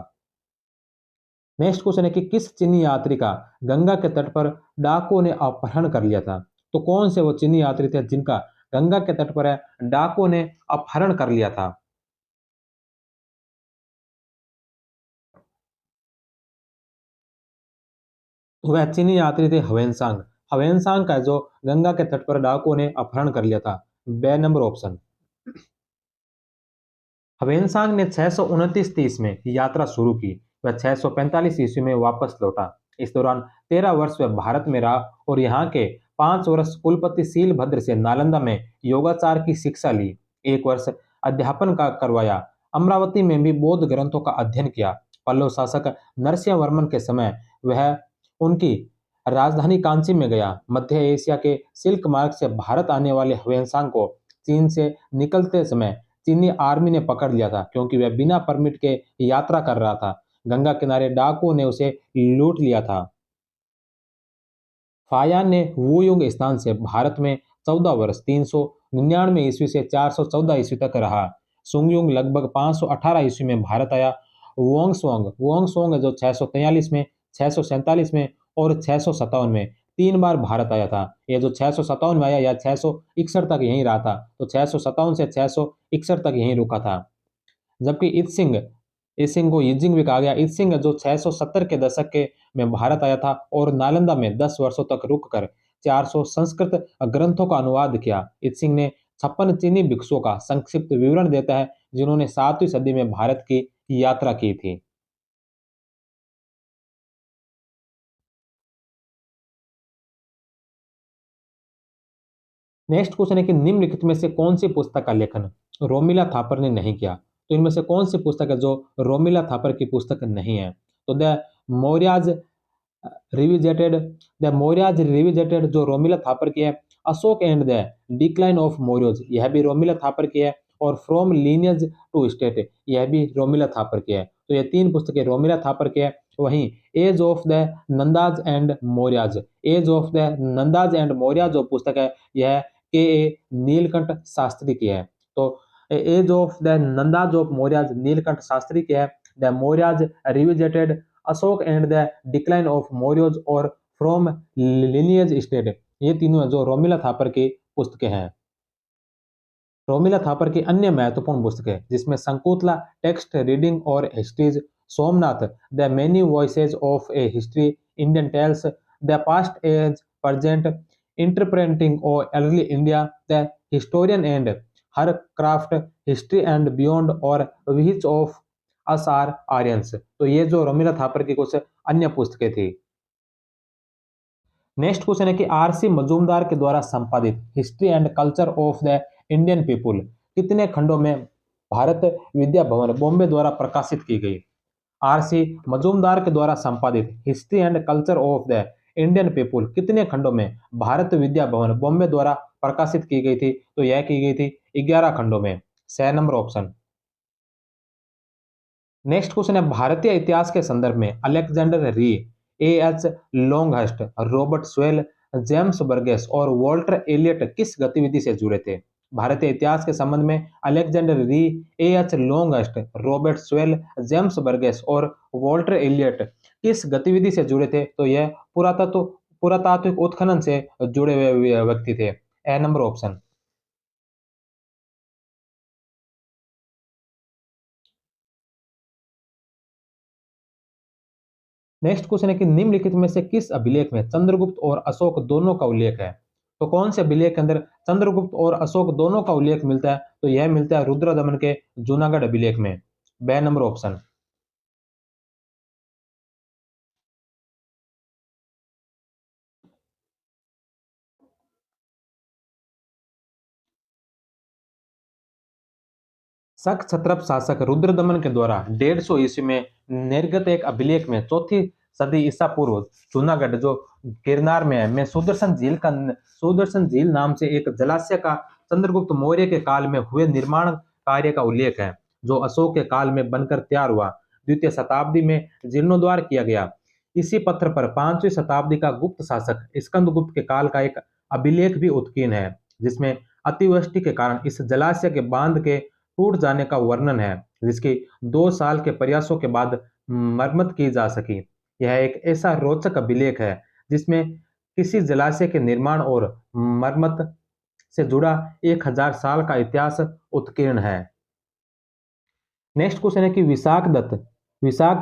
Speaker 1: नेक्स्ट क्वेश्चन है कि किस चीनी यात्री का गंगा के तट पर डाकुओं ने अपहरण कर लिया था। तो कौन से वो चीनी यात्री थे जिनका गंगा के तट पर डाकुओं ने अपहरण कर लिया था। वह चीनी यात्री थे हवेनसांग। हवेनसांग का जो गंगा के तट पर डाकुओं ने अपहरण कर लिया था। बे नंबर ऑप्शन। हवेनसांग ने 629-30 में यात्रा शुरू की। वह 645 ईस्वी में वापस लौटा। इस दौरान 13 वर्ष वह भारत में रहा और यहाँ के 5 वर्ष कुलपति शीलभद्र से नालंदा में योगाचार की शिक्षा ली। 1 वर्ष अध्यापन का करवाया। अमरावती में भी बौद्ध ग्रंथों का अध्ययन किया। पल्लव शासक नरसिंह वर्मन के समय वह उनकी राजधानी कांची में गया। मध्य एशिया के सिल्क मार्ग से भारत आने वाले ह्वेनसांग को चीन से निकलते समय चीनी आर्मी ने पकड़ लिया था क्योंकि वह बिना परमिट के यात्रा कर रहा था। गंगा किनारे डाकुओं ने उसे लूट लिया था। फायान ने वुयुंग स्थान से भारत में 14 वर्ष 399 ईस्वी से 414 ईस्वी तक रहा। सुंगयुंग लगभग 518 ईस्वी में भारत आया। वोंगसोंग जो 643 में, 647 में और 657 में 3 बार भारत आया था। ये जो 657 में आया या 661 तक यहीं रहा था। तो 657 से 661 तक यहीं रुका था। जबकि ईसिंग को यिजिंग भी कहा गया। ईसिंग जो 670 के दशक के में भारत आया था और नालंदा में 10 वर्षों तक रुककर 400 संस्कृत ग्रंथों का अनुवाद किया। ईसिंग ने 56 चीनी भिक्षुओं का संक्षिप्त विवरण देता है जिन्होंने 7वीं सदी में भारत की यात्रा की थी। नेक्स्ट क्वेश्चन है कि निम्नलिखित में से कौन सी पुस्तक का लेखन रोमिला थापर ने नहीं किया। तो इनमें से कौन सी पुस्तक है जो रोमिला थापर की पुस्तक नहीं है। तो Mauryas revisited the Mauryas revisited जो रोमिला थापर की है। Ashoka and the decline of Mauryas यह भी रोमिला थापर की है। और फ्रॉम लीनियज टू स्टेट यह भी रोमिला थापर की है। तो ये 3 पुस्तकें रोमिला थापर की है। वहीं age of the Nandas and Mauryas जो पुस्तक है यह के ए नीलकंठ शास्त्री की है। तो age of the Nandas of Mauryas Nilakanta Shastri की है। The Mauryas revisited, Ashoka and the decline of Mauryas और फ्रॉम लिनियज स्टेट ये तीनों जो रोमिला थापर की पुस्तकें हैं। रोमिला थापर की अन्य महत्वपूर्ण पुस्तकें जिसमें शंकुतला टेक्स्ट रीडिंग और histories, Somnath the many voices of a history, Indian tales, the past as present, interpreting और early India, the historian and her craft, history and beyond और which of us are Aryans. तो ये जो रोमिला थापर की कुछ अन्य पुस्तकें थी। नेक्स्ट क्वेश्चन है कि आरसी मजूमदार के द्वारा संपादित history and culture of the Indian people कितने खंडों में भारत विद्या भवन बॉम्बे द्वारा प्रकाशित की गई। आरसी मजूमदार के द्वारा संपादित history and culture of the Indian people कितने खंडों में भारत विद्या भवन बॉम्बे द्वारा प्रकाशित की गई थी। तो यह की गई थी 11 खंडों में। 6 नंबर ऑप्शन। नेक्स्ट क्वेश्चन है भारतीय इतिहास के संदर्भ में Alexander Rea, A H Longhurst, Robert Sewell, James Burgess और वॉल्टर एलियट किस गतिविधि से जुड़े थे। भारतीय इतिहास के संबंध में Alexander Rea, A H Longhurst, Robert Sewell, James Burgess और वॉल्टर एलियट किस गतिविधि से जुड़े थे। तो यह पुरातात्विक उत्खनन से जुड़े हुए व्यक्ति थे। ए नंबर ऑप्शन। नेक्स्ट क्वेश्चन है कि निम्नलिखित में से किस अभिलेख में चंद्रगुप्त और अशोक दोनों का उल्लेख है। तो कौन से अभिलेख के अंदर चंद्रगुप्त और अशोक दोनों का उल्लेख मिलता है? तो यह मिलता है रुद्रदमन के जूनागढ़ अभिलेख में। बे नंबर ऑप्शन। शक क्षत्रप शासक रुद्रदमन के द्वारा 150 ईस्वी में निर्गत एक अभिलेख में चौथी सदी ईसा पूर्व जूनागढ़ जो गिरनार में है में सुदर्शन झील नाम से एक जलाशय का चंद्रगुप्त मौर्य के काल में हुए निर्माण कार्य का उल्लेख है, जो अशोक के काल में बनकर तैयार हुआ। द्वितीय शताब्दी में जीर्णोद्धार किया गया। इसी पत्थर पर 5वीं शताब्दी का गुप्त शासक स्कंदगुप्त के काल का एक अभिलेख भी उत्कीर्ण है, जिसमें अतिवृष्टि के कारण इस जलाशय के बांध के टूट जाने का वर्णन है, जिसकी 2 साल के प्रयासों के बाद मरम्मत की जा सकी। यह एक ऐसा रोचक अभिलेख है जिसमें किसी जलाशय के निर्माण और मरम्मत से जुड़ा 1000 साल का इतिहास उत्कीर्ण है। नेक्स्ट क्वेश्चन है कि विशाख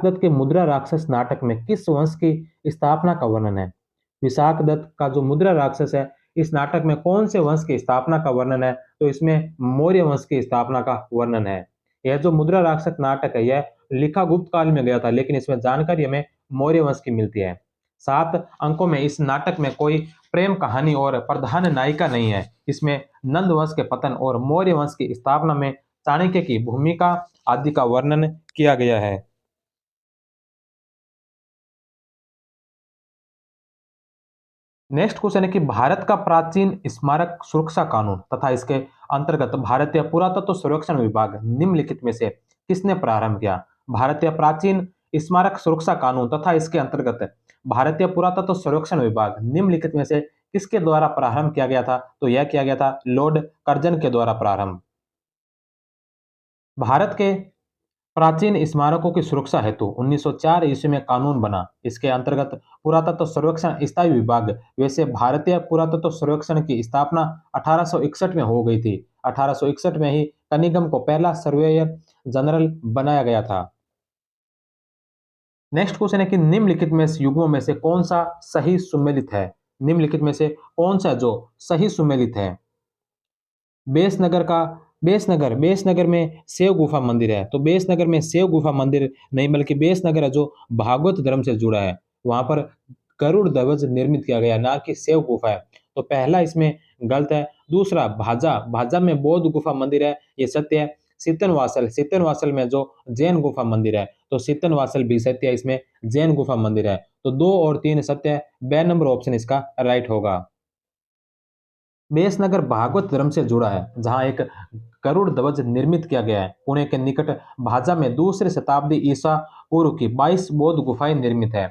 Speaker 1: दत्त के मुद्रा राक्षस नाटक में किस वंश की स्थापना का वर्णन है? विशाख दत्त का जो मुद्रा राक्षस है, इस नाटक में कौन से वंश की स्थापना का वर्णन है? तो इसमें मौर्य वंश की स्थापना का वर्णन है। यह जो मुद्रा राक्षस नाटक है, यह लिखा गुप्त काल में गया था, लेकिन इसमें जानकारी हमें मौर्य वंश की मिलती है। 7 अंकों में इस नाटक में कोई प्रेम कहानी और प्रधान नायिका नहीं है। इसमें नंद वंश के पतन और मौर्य वंश की स्थापना में चाणक्य की भूमिका आदि का वर्णन किया गया है। नेक्स्ट क्वेश्चन है कि भारत का प्राचीन स्मारक सुरक्षा कानून तथा इसके अंतर्गत भारतीय पुरातत्व सर्वेक्षण विभाग निम्नलिखित में से किसने प्रारंभ किया? भारतीय प्राचीन स्मारक सुरक्षा कानून तथा इसके अंतर्गत भारतीय पुरातत्व सर्वेक्षण विभाग निम्नलिखित में से किसके द्वारा प्रारंभ किया गया था? तो यह किया गया था लॉर्ड कर्जन के द्वारा प्रारंभ। भारत के प्राचीन स्मारकों की सुरक्षा हेतु 1904 ईस्वी में कानून बना। इसके अंतर्गत पुरातत्व सर्वेक्षण स्थायी विभाग। वैसे भारतीय पुरातत्व सर्वेक्षण की स्थापना 1861 में हो गई थी। 1861 में ही कनिंघम को पहला सर्वेयर जनरल बनाया गया था। नेक्स्ट क्वेश्चन है कि निम्नलिखित में से युग्मों में से कौन सा सही सुमेलित है? निम्नलिखित में से कौन सा जो सही सुमेलित है? बेसनगर का बेसनगर में सेव गुफा मंदिर है, तो बेसनगर में सेव गुफा मंदिर नहीं बल्कि बेसनगर है जो भागवत धर्म से जुड़ा है। वहां पर गरुड़ ध्वज निर्मित किया गया, ना कि सेव गुफा है। तो पहला इसमें गलत है। दूसरा भाजा में बौद्ध गुफा मंदिर है, ये सत्य है। सीतनवासल में जो जैन गुफा मंदिर है, तो सीतनवासल भी सत्य है, इसमें जैन गुफा मंदिर है। तो 2 और 3 सत्य है। बे नंबर ऑप्शन इसका राइट होगा। बेसनगर भागवत धर्म से जुड़ा है, जहां एक गरुड़ ध्वज निर्मित किया गया है। पुणे के निकट भाजा में 2री शताब्दी ईसा पूर्व की 22 बौद्ध गुफाएं निर्मित है।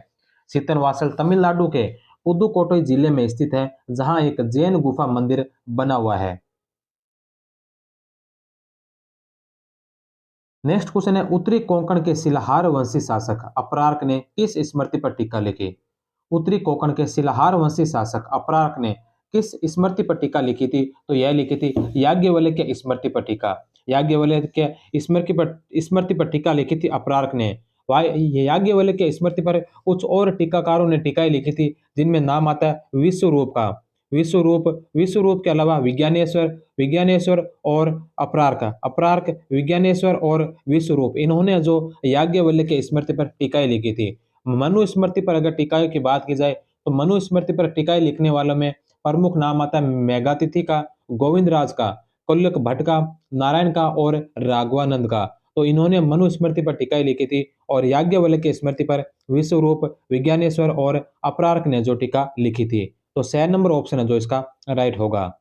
Speaker 1: सीतनवासल तमिलनाडु के पुदुकोट्टई जिले में स्थित है, जहां एक जैन गुफा मंदिर बना हुआ है। नेक्स्ट क्वेश्चन है उत्तरी कोंकण के शिलाहार वंशी शासक अप्रार्क ने किस स्मृति पर टीका लिखी? उत्तरी कोंकण के शिलाहार वंशी शासक अप्रार्क ने किस स्मृति पर टीका लिखी थी? तो यह लिखी थी याज्ञवल्क्य स्मृति पर टीका। याज्ञवल्क्य स्मृति पर टीका लिखी थी अप्रार्क ने। याज्ञवल्क्य स्मृति पर कुछ और टीकाकारों ने टीकाएं लिखी थी, जिनमें नाम आता है विश्वरूप का। विश्वरूप के अलावा विज्ञानेश्वर और अप्रार्क विज्ञानेश्वर और विश्वरूप, इन्होंने जो याज्ञवल्क्य की स्मृति पर टीकाएं लिखी थी। मनु स्मृति पर अगर टीकाएं की बात की जाए, तो मनु स्मृति पर टीकाएं लिखने वालों में प्रमुख नाम आता है मेघातिथि का, गोविंदराज का, कोल्लक भट्ट का, नारायण का और राघवानंद का। तो इन्होंने मनु स्मृति पर टीकाएं लिखी थी, और याज्ञवल्क्य की स्मृति पर विश्वरूप, विज्ञानेश्वर और अप्रार्क ने जो टीका लिखी थी। तो 6 नंबर ऑप्शन है जो इसका राइट होगा।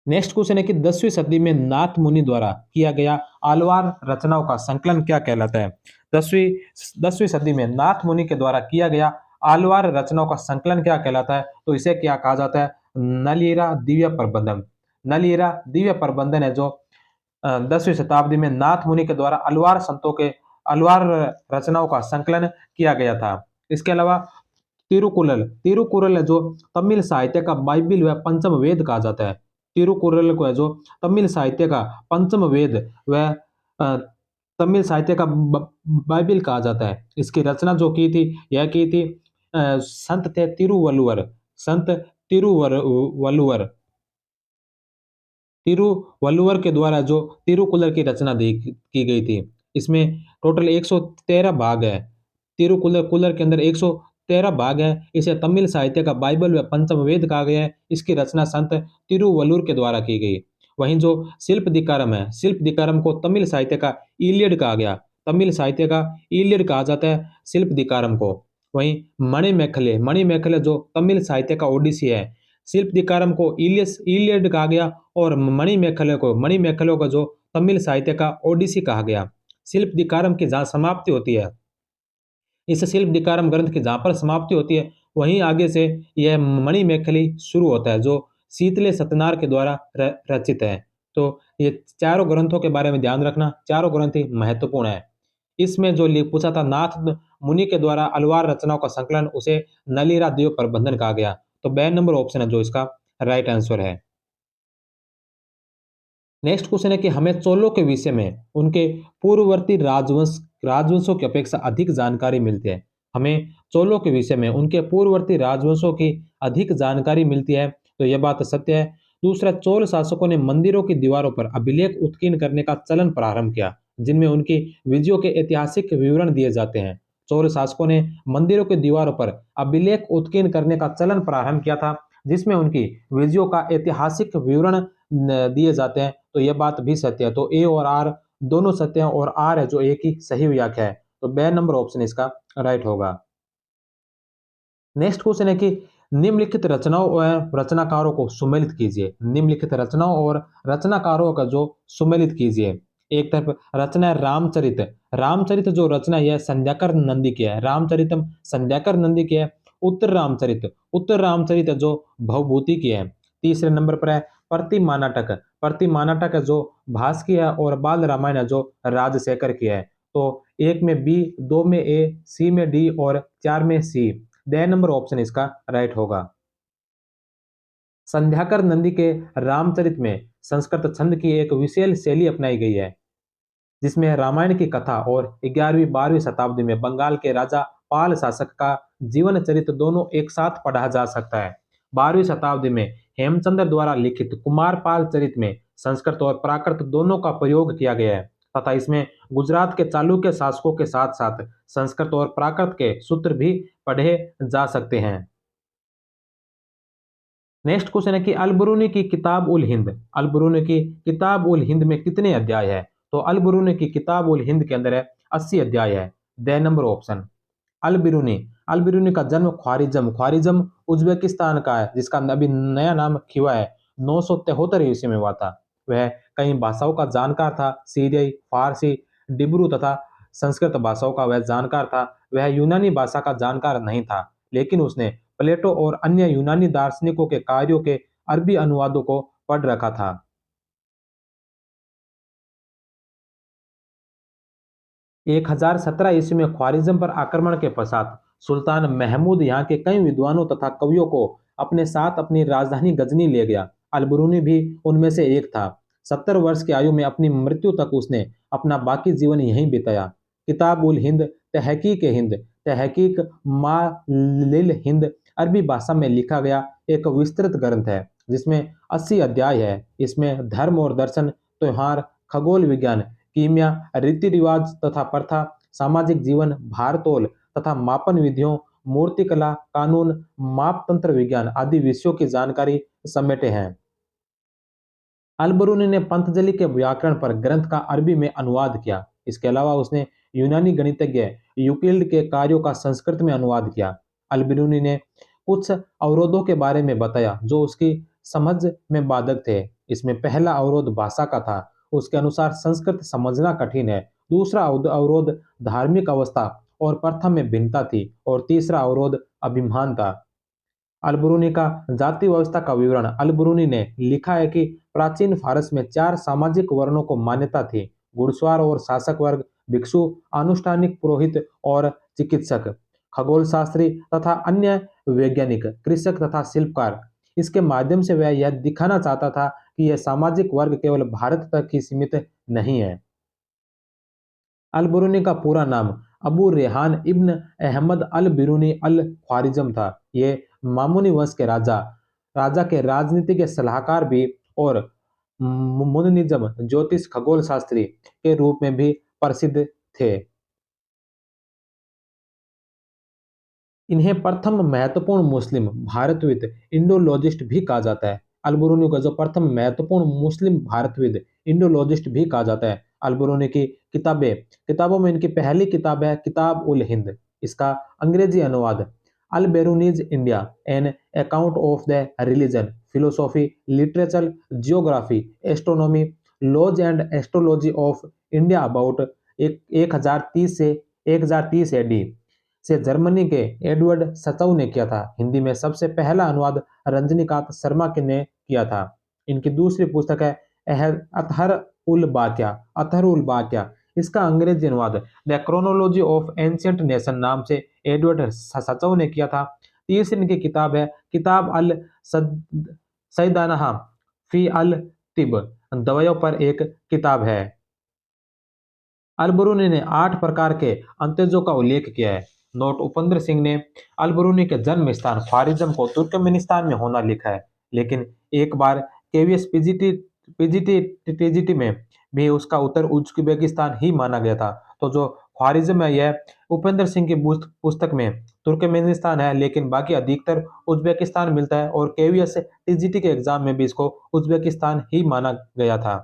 Speaker 1: नेक्स्ट क्वेश्चन है कि 10वीं सदी में नाथ मुनि द्वारा किया गया आलवार रचनाओं का संकलन क्या कहलाता है? 10वीं सदी में नाथ मुनि के द्वारा किया गया आलवार रचनाओं का संकलन क्या कहलाता है? तो इसे क्या कहा जाता है? नलियरा दिव्य प्रबंधन। नलियरा दिव्य प्रबंधन है जो 10वीं शताब्दी में नाथ मुनि के द्वारा अलवार रचनाओं का संकलन किया गया था। इसके अलावा तिरुकुरल है जो तमिल साहित्य का बाइबिल व पंचम वेद कहा जाता है। तिरुकुरल को है जो तमिल साहित्य का पंचम वेद व तमिल साहित्य का बाइबिल कहा जाता है। इसकी रचना जो की थी, यह की थी संत थे तिरुवल्लुवर, संत तिरुवल्लुवर तिरुवल्लुवर के द्वारा जो तिरुकुलर की रचना की गई थी। इसमें टोटल 113 भाग है। तिरुकुलर कुलर के अंदर 113 भाग है। इसे तमिल साहित्य का बाइबल व पंचम वेद कहा गया है। इसकी रचना संत तिरुवल्लुवर के द्वारा की गई। वहीं जो शिल्पदिकारम है, शिल्पदिकारम को तमिल साहित्य का इलियड कहा गया। तमिल साहित्य का इलियड कहा जाता है शिल्पदिकारम को। वहीं मणिमेखले जो तमिल साहित्य का ओडिसी है। शिल्पदिकारम को इलियड कहा गया और मणिमेखले को जो तमिल साहित्य का ओडिसी कहा गया। शिल्पदिकारम की जहाँ समाप्ति होती है, इस शिल्पदिकारम ग्रंथ की जहाँ पर समाप्ति होती है, वहीं आगे से यह मणिमेखली शुरू होता है, जो शीतले सत्यनारायण के द्वारा रचित है। तो ये चारों ग्रंथों के बारे में ध्यान रखना, चारों ग्रंथ ही महत्वपूर्ण है। इसमें जो पूछा था नाथ मुनि के द्वारा अलवार रचनाओं का संकलन, उसे नलिरा देव प्रबंधन कहा गया। तो बी नंबर ऑप्शन है जो इसका राइट आंसर है। नेक्स्ट क्वेश्चन है कि हमें चोलों के विषय में उनके पूर्ववर्ती राजवंशों की अपेक्षा अधिक जानकारी मिलती है। हमें चोलों के विषय में उनके पूर्ववर्ती राजवंशों की अधिक जानकारी मिलती है, तो यह बात सत्य है। दूसरा, चोल शासकों ने मंदिरों की दीवारों पर अभिलेख उत्कीर्ण करने का चलन प्रारंभ किया, जिनमें उनकी विजयों के ऐतिहासिक विवरण दिए जाते हैं। चोल शासकों ने मंदिरों की दीवारों पर अभिलेख उत्कीर्ण करने का चलन प्रारंभ किया था, जिसमें उनकी विजयों का ऐतिहासिक विवरण दिए जाते हैं। तो यह बात भी सत्य है। तो ए और आर दोनों सत्य है और आर है जो एक ही सही व्याख्या है। तो बी नंबर ऑप्शन इसका राइट होगा। नेक्स्ट क्वेश्चन है कि निम्नलिखित रचनाओं और रचनाकारों को सुमेलित कीजिए। निम्नलिखित रचनाओं और रचनाकारों का जो सुमेलित कीजिए। एक तरफ रचना है रामचरित। रामचरित जो रचना है संध्याकर नंदी की है। रामचरितम संध्याकर नंदी की है। उत्तर रामचरित जो भवभूति की है। तीसरे नंबर पर है प्रतिमानाटक। प्रतिमानाटक है जो भास की है और बाल रामायण है जो राजशेखर की है। तो एक में बी, दो में ए, सी में डी और चार में सी। ड नंबर ऑप्शन इसका राइट होगा। संध्याकर नंदी के रामचरित में संस्कृत छंद की एक विशेष शैली अपनाई गई है, जिसमें रामायण की कथा और 11वीं-12वीं शताब्दी में बंगाल के राजा पाल शासक का जीवन चरित्र दोनों एक साथ पढ़ा जा सकता है। 12वीं शताब्दी में हेमचंद्र द्वारा लिखित कुमार पाल चरित में संस्कृत और प्राकृत दोनों का प्रयोग किया गया है तथा इसमें गुजरात के चालुक्य शासकों के साथ साथ संस्कृत और प्राकृत के सूत्र भी पढ़े जा सकते हैं। नेक्स्ट क्वेश्चन है कि अलबरूनी की किताब उल हिंद। अलबरूनी की किताब उल हिंद में कितने अध्याय है? तो अलबरूनी की किताब उल हिंद के अंदर है 80 अध्याय है। The number option. Alberuni Alberuni का जन्म ख्वारिज्म ख्वारिज्म उज्बेकिस्तान का है, जिसका अभी नया नाम खिवा है। 973 ईस्वी में हुआ था। वह कई भाषाओं का जानकार था। सीरियाई, फारसी, डिब्रू तथा संस्कृत भाषाओं का वह जानकार था। वह यूनानी भाषा का जानकार नहीं था, लेकिन उसने प्लेटो और अन्य यूनानी दार्शनिकों के कार्यों के अरबी अनुवादों को पढ़ रखा था। 1017 ईस्वी में ख्वारिज्म पर आक्रमण के पश्चात सुल्तान महमूद यहाँ के कई विद्वानों तथा कवियों को अपने साथ अपनी राजधानी गजनी ले गया। अलबरूनी भी उनमें से एक था। 70 वर्ष की आयु में अपनी मृत्यु तक उसने अपना बाकी जीवन यहीं बिताया। किताब उल हिंद तहकीक मा लिल हिंद अरबी भाषा में लिखा गया एक विस्तृत ग्रंथ है, जिसमें 80 अध्याय है। इसमें धर्म और दर्शन, त्योहार, खगोल विज्ञान, कीमिया, रीति रिवाज तथा प्रथा, सामाजिक जीवन, भारतोल तथा मापन विधियों, मूर्तिकला, कानून, मापतंत्र विज्ञान आदि विषयों की जानकारी समेटे हैं। अलबरूनी ने पतंजलि के व्याकरण पर ग्रंथ का अरबी में अनुवाद किया। इसके अलावा उसने यूनानी गणितज्ञ यूक्लिड के कार्यों का संस्कृत में अनुवाद किया। अलबरूनी ने कुछ अवरोधों के बारे में बताया जो उसकी समझ में बाधक थे। इसमें पहला अवरोध भाषा का था। उसके अनुसार संस्कृत समझना कठिन है। दूसरा अवरोध धार्मिक अवस्था और प्रथा में भिन्नता थी और तीसरा अवरोध अभिमान था। अलबरूनी का जाति व्यवस्था का विवरण। अलबरूनी ने लिखा है कि प्राचीन फारस में 4 सामाजिक वर्णों को मान्यता थी: घुड़सवार और शासक वर्ग, भिक्षु, अनुष्ठानिक पुरोहित और चिकित्सक, खगोल शास्त्री तथा अन्य वैज्ञानिक, कृषक तथा शिल्पकार। इसके माध्यम से वह यह दिखाना चाहता था कि यह सामाजिक वर्ग केवल भारत तक ही सीमित नहीं है। अल बिरूनी का पूरा नाम अबू रेहान इब्न अहमद अल बिरूनी अल ख्वारिज़म था। ये मामूनी वंश के राजा राजा के राजनीतिक सलाहकार भी और मुनिज्म ज्योतिष खगोल शास्त्री के रूप में भी प्रसिद्ध थे। इन्हें प्रथम महत्वपूर्ण मुस्लिम भारतविद इंडोलॉजिस्ट भी कहा जाता है। अल-बिरूनी को जो प्रथम महत्वपूर्ण मुस्लिम भारतविद इंडोलॉजिस्ट भी कहा जाता है। अल-बिरूनी की किताबें किताबों में इनकी पहली किताब है किताब उल हिंद। इसका अंग्रेजी अनुवाद Alberuni's India an account of the religion philosophy literature geography astronomy laws and astrology of India about 1030 से 1030 एडी से जर्मनी के एडवर्ड सचौ ने किया था। हिंदी में सबसे पहला अनुवाद रजनीकांत शर्मा के ने किया था। इनकी दूसरी पुस्तक है अतहर उल बाकिया। इसका अंग्रेजी अनुवाद the chronology of ancient nation नाम से एडवर्ड सचौ ने किया था। तीसरी इनकी किताब है किताब अल सैदानहा फी अल तिब दवाइयों पर एक किताब है। अल-बिरूनी ने 8 प्रकार के अंत्यजों का उल्लेख किया है। नोट उपेंद्र सिंह ने अल-बिरूनी के जन्म स्थान ख्वारिज़म को तुर्कमेनिस्तान में होना लिखा है, लेकिन एक बार केवीएस पीजीटी पीजीटी टीजीटी में भी उसका उत्तर उज्बेकिस्तान ही माना गया था। तो जो ख्वारिज़म है यह उपेंद्र सिंह की पुस्तक में तुर्कमेनिस्तान है, लेकिन बाकी अधिकतर उज्बेकिस्तान मिलता है और केवीएस टीजीटी के एग्जाम में भी इसको उज्बेकिस्तान ही माना गया था।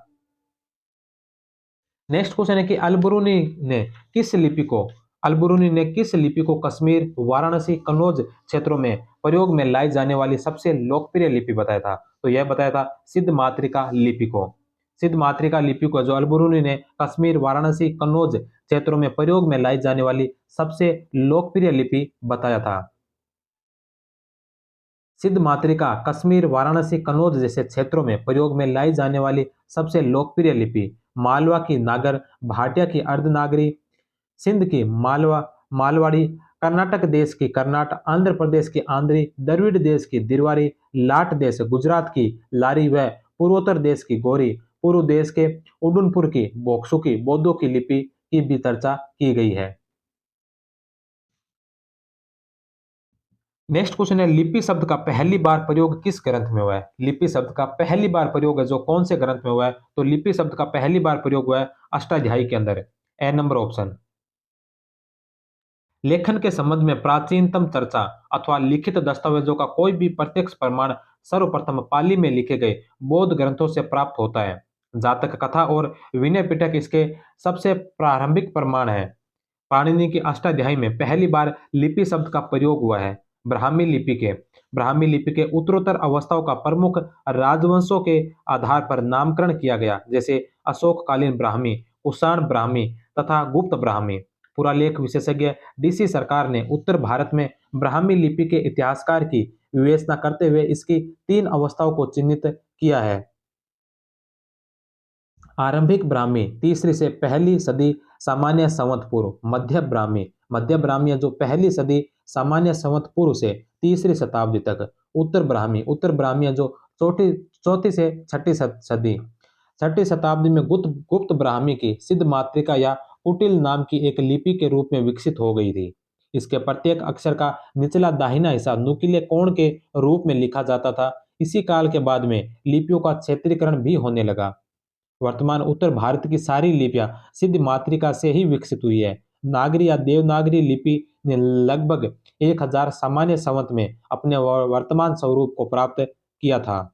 Speaker 1: नेक्स्ट क्वेश्चन है कि अल-बिरूनी ने किस लिपि को कश्मीर, वाराणसी, कन्नौज क्षेत्रों में प्रयोग में लाई जाने वाली सबसे लोकप्रिय लिपि बताया था? तो यह बताया था सिद्ध मातृका लिपि को। सिद्ध मातृका लिपि को जो अल-बिरूनी ने कश्मीर, वाराणसी, कन्नौज क्षेत्रों में प्रयोग में लाई जाने वाली सबसे लोकप्रिय लिपि बताया था। सिद्ध मातृका कश्मीर, वाराणसी, कन्नौज जैसे क्षेत्रों में प्रयोग में लाई जाने वाली सबसे लोकप्रिय लिपि मालवा की नागर, भाटिया की अर्धनागरी, सिंध की मालवाड़ी, कर्नाटक देश की कर्नाट, आंध्र प्रदेश की आंध्री, द्रविड़ देश की दिरवारी, लाट देश गुजरात की लारी व पूर्वोत्तर देश की गोरी, पूर्व देश के उडुनपुर की बोक्सुकी बौद्धों की लिपि की भी चर्चा की गई है। नेक्स्ट क्वेश्चन है लिपि शब्द का पहली बार प्रयोग किस ग्रंथ में हुआ है? लिपि शब्द का पहली बार प्रयोग है जो कौन से ग्रंथ में हुआ है? तो लिपि शब्द का पहली बार प्रयोग हुआ है अष्टाध्यायी के अंदर। ए नंबर ऑप्शन। लेखन के संबंध में प्राचीनतम चर्चा अथवा लिखित दस्तावेजों का कोई भी प्रत्यक्ष प्रमाण सर्वप्रथम पाली में लिखे गए बौद्ध ग्रंथों से प्राप्त होता है। जातक कथा और विनय पिटक इसके सबसे प्रारंभिक प्रमाण है। पाणिनि की अष्टाध्यायी में पहली बार लिपि शब्द का प्रयोग हुआ है। ब्राह्मी लिपि के उत्तरोत्तर अवस्थाओं का प्रमुख राजवंशों के आधार पर नामकरण किया गया, जैसे अशोककालीन ब्राह्मी, कुषाण ब्राह्मी तथा गुप्त ब्राह्मी। पुरालेख विशेषज्ञ डीसी सरकार ने उत्तर भारत में ब्राह्मी लिपि के इतिहासकार की विवेचना करते हुए इसकी 3 अवस्थाओं को चिन्हित किया है। आरंभिक ब्राह्मी तीसरी से पहली सदी सामान्य संवत पूर्व। मध्य ब्राह्मी जो पहली सदी सामान्य संवत पूर्व से तीसरी शताब्दी तक। उत्तर ब्राह्मी जो चौथी चौथी से छठी सदी छठी शताब्दी में गुप्त ब्राह्मी की सिद्ध मातृका या कुटिल नाम की एक लिपि के रूप में विकसित हो गई थी। इसके प्रत्येक अक्षर का निचला दाहिना हिस्सा नुकीले कोण के रूप में लिखा जाता था। इसी काल के बाद में लिपियों का क्षेत्रीकरण भी होने लगा। वर्तमान उत्तर भारत की सारी लिपियां सिद्ध मातृका से ही विकसित हुई है। नागरी या देवनागरी लिपि ने लगभग 1000 सामान्य संवत में अपने वर्तमान स्वरूप को प्राप्त किया था।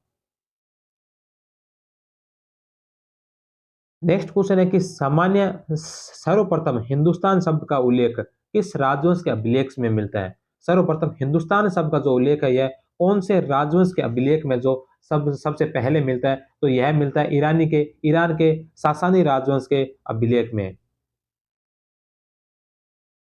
Speaker 1: नेक्स्ट क्वेश्चन है कि सामान्य सर्वप्रथम हिंदुस्तान शब्द का उल्लेख किस राजवंश के अभिलेख में मिलता है? सर्वप्रथम हिंदुस्तान शब्द का जो उल्लेख है यह कौन से राजवंश के अभिलेख में जो सबसे पहले मिलता है? तो यह मिलता है ईरान के सासानी राजवंश के अभिलेख में।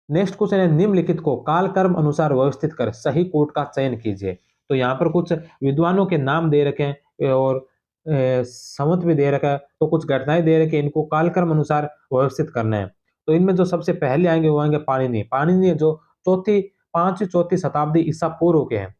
Speaker 1: नेक्स्ट क्वेश्चन है निम्नलिखित को कालक्रम अनुसार व्यवस्थित कर सही कोट का चयन कीजिए। तो यहाँ पर कुछ विद्वानों के नाम दे रखे हैं और संवत भी दे रखा है, तो कुछ घटनाएं दे रखी है, इनको कालक्रम अनुसार व्यवस्थित करना है। तो इनमें जो सबसे पहले आएंगे वो आएंगे पाणिनि जो पांचवी चौथी शताब्दी ईसा पूर्व के हैं।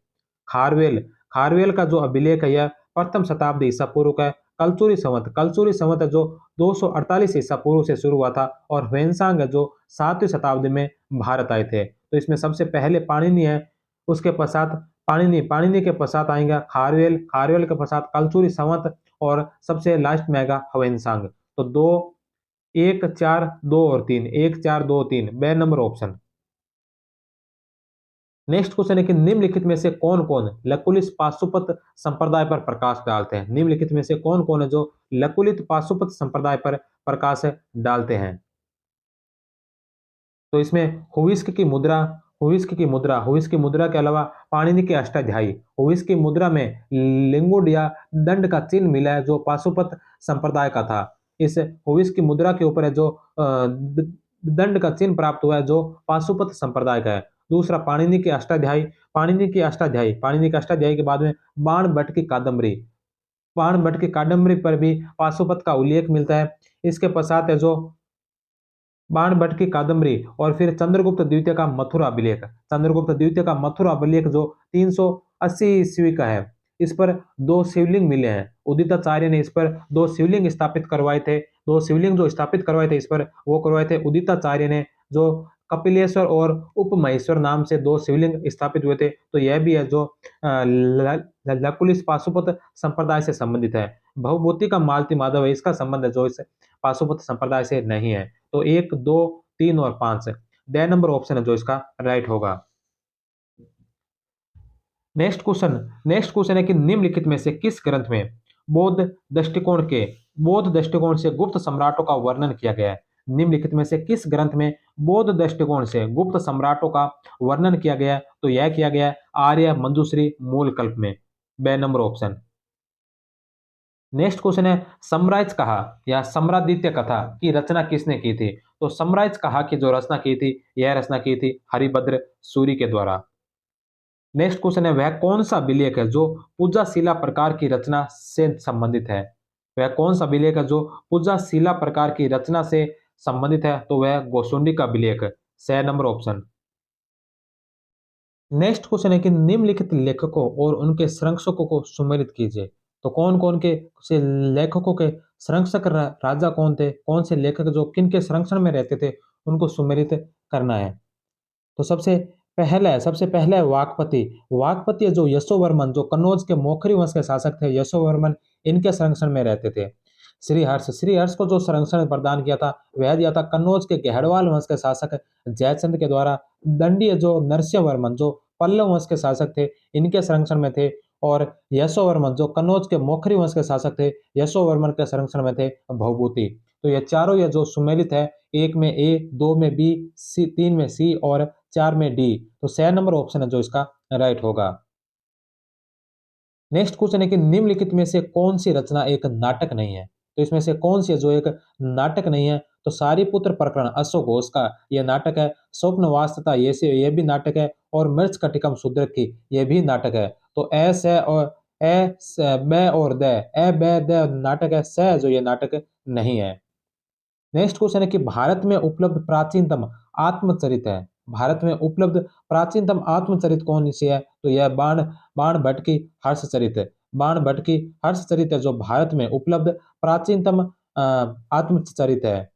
Speaker 1: खारवेल खारवेल का जो अभिलेख है यह प्रथम शताब्दी ईसा पूर्व का है। कलचुरी संवत जो 248 ईसा पूर्व से शुरू हुआ था और ह्वेनसांग जो 7वीं शताब्दी में भारत आए थे। तो इसमें सबसे पहले पाणिनि है, उसके पश्चात पाणिनि के पश्चात आएगा खारवेल के पश्चात कलचुरी संवत और सबसे लास्ट में आएगा ह्वेनसांग। तो दो, एक, चार, दो और तीन, एक, चार, दो, तीन, बे नंबर ऑप्शन। नेक्स्ट क्वेश्चन है कि निम्नलिखित में से कौन कौन लकुलित पाशुपत संप्रदाय पर प्रकाश डालते हैं। निम्नलिखित में से कौन कौन है जो लकुलित पाशुपत संप्रदाय पर प्रकाश डालते हैं। तो इसमें हुविस्क की मुद्रा के अलावा पाणिनि के अष्टाध्यायी, हुविस्क की मुद्रा में लिंगुड या दंड का चिन्ह मिला है जो पाशुपत संप्रदाय का था। इस हुविस्क की मुद्रा के ऊपर है जो दंड का चिन्ह प्राप्त हुआ है जो पाशुपत संप्रदाय का है। दूसरा पाणिनि के अष्टाध्यायी के बाद में बाण भट्ट की कादम्बरी पर भी पाशुपत का उल्लेख मिलता है। इसके पश्चात है जो बाण भट्ट की कादम्बरी और फिर चंद्रगुप्त द्वितीय का मथुरा अभिलेख जो 380 ईस्वी का है। इस पर दो शिवलिंग मिले हैं। उदिताचार्य ने इस पर दो शिवलिंग स्थापित करवाए थे। दो शिवलिंग जो स्थापित करवाए थे इस पर वो करवाए थे उदिताचार्य ने, जो कपिलेश्वर और उपमहेश्वर नाम से दो शिवलिंग स्थापित हुए थे। तो यह भी है जो लकुलिश पाशुपत संप्रदाय से संबंधित है। भवभूति का मालती माधव है, इसका संबंध है जो इस पाशुपत संप्रदाय से नहीं है। तो 1, 2, 3 और 5 ड नंबर ऑप्शन है जो इसका राइट होगा। नेक्स्ट क्वेश्चन है कि निम्नलिखित में से किस ग्रंथ में बौद्ध दृष्टिकोण से गुप्त सम्राटों का वर्णन किया गया है। निम्नलिखित में से किस ग्रंथ में बौद्ध दृष्टिकोण से गुप्त सम्राटों का वर्णन किया गया है। तो यह किया गया है आर्य मंजूश्री मूल कल्प में, बे नंबर ऑप्शन। नेक्स्ट क्वेश्चन है समराइज कहा या सम्रादित्य कथा की रचना किसने की थी। तो समराइज कहा की जो रचना की थी, यह रचना की थी हरिभद्र सूरी के द्वारा। नेक्स्ट क्वेश्चन है वह कौन सा अभिलेख है जो पूजाशिला प्रकार की रचना से संबंधित है। वह कौन सा अभिलेख है जो पूजाशिला प्रकार की रचना से संबंधित है। तो वह गोसुंडी का अभिलेख, स नंबर ऑप्शन। नेक्स्ट क्वेश्चन है कि निम्नलिखित लेखकों और उनके संरक्षकों को सुमेलित कीजिए। तो कौन कौन के से लेखकों के संरक्षक राजा कौन थे, कौन से लेखक जो किन के संरक्षण में रहते थे, उनको सुमेलित करना है। तो सबसे पहला है वाकपति। वाकपति है जो यशोवर्मन, जो कन्नौज के मोखरी वंश के शासक थे, यशोवर्मन, इनके संरक्षण में रहते थे। श्रीहर्ष को जो संरक्षण प्रदान किया था वह दिया था कन्नौज के गहड़वाल वंश के शासक जयचंद के द्वारा। दंडी जो नरसिंहवर्मन, जो पल्लव वंश के शासक थे, इनके संरक्षण में थे। और यशोवर्मन जो कन्नौज के मोखरी वंश के शासक थे, यशोवर्मन के संरक्षण में थे भवभूति। तो ये चारों ये जो सुमेलित है, 1 में ए, 2 में बी, 3 में सी और 4 में डी। तो 6 नंबर ऑप्शन है जो इसका राइट होगा। नेक्स्ट क्वेश्चन है कि निम्नलिखित में से कौन सी रचना एक नाटक नहीं है। तो इसमें से कौन सी है जो एक नाटक नहीं है। तो सारीपुत्र प्रकरण अशोक घोष का यह नाटक है। स्वप्न वास्तता ये भी नाटक है। और मृच कटिकम शूद्रक की यह भी नाटक है। तो ब और द, ब द नाटक है, स जो ये नाटक नहीं है। नेक्स्ट क्वेश्चन है कि भारत में उपलब्ध प्राचीनतम आत्मचरित है। भारत में उपलब्ध प्राचीनतम आत्मचरित कौन सी है। तो यह बाण भट्ट की हर्षचरित है। बाण भट्ट की हर्षचरित है जो भारत में उपलब्ध प्राचीनतम आत्मचरित है।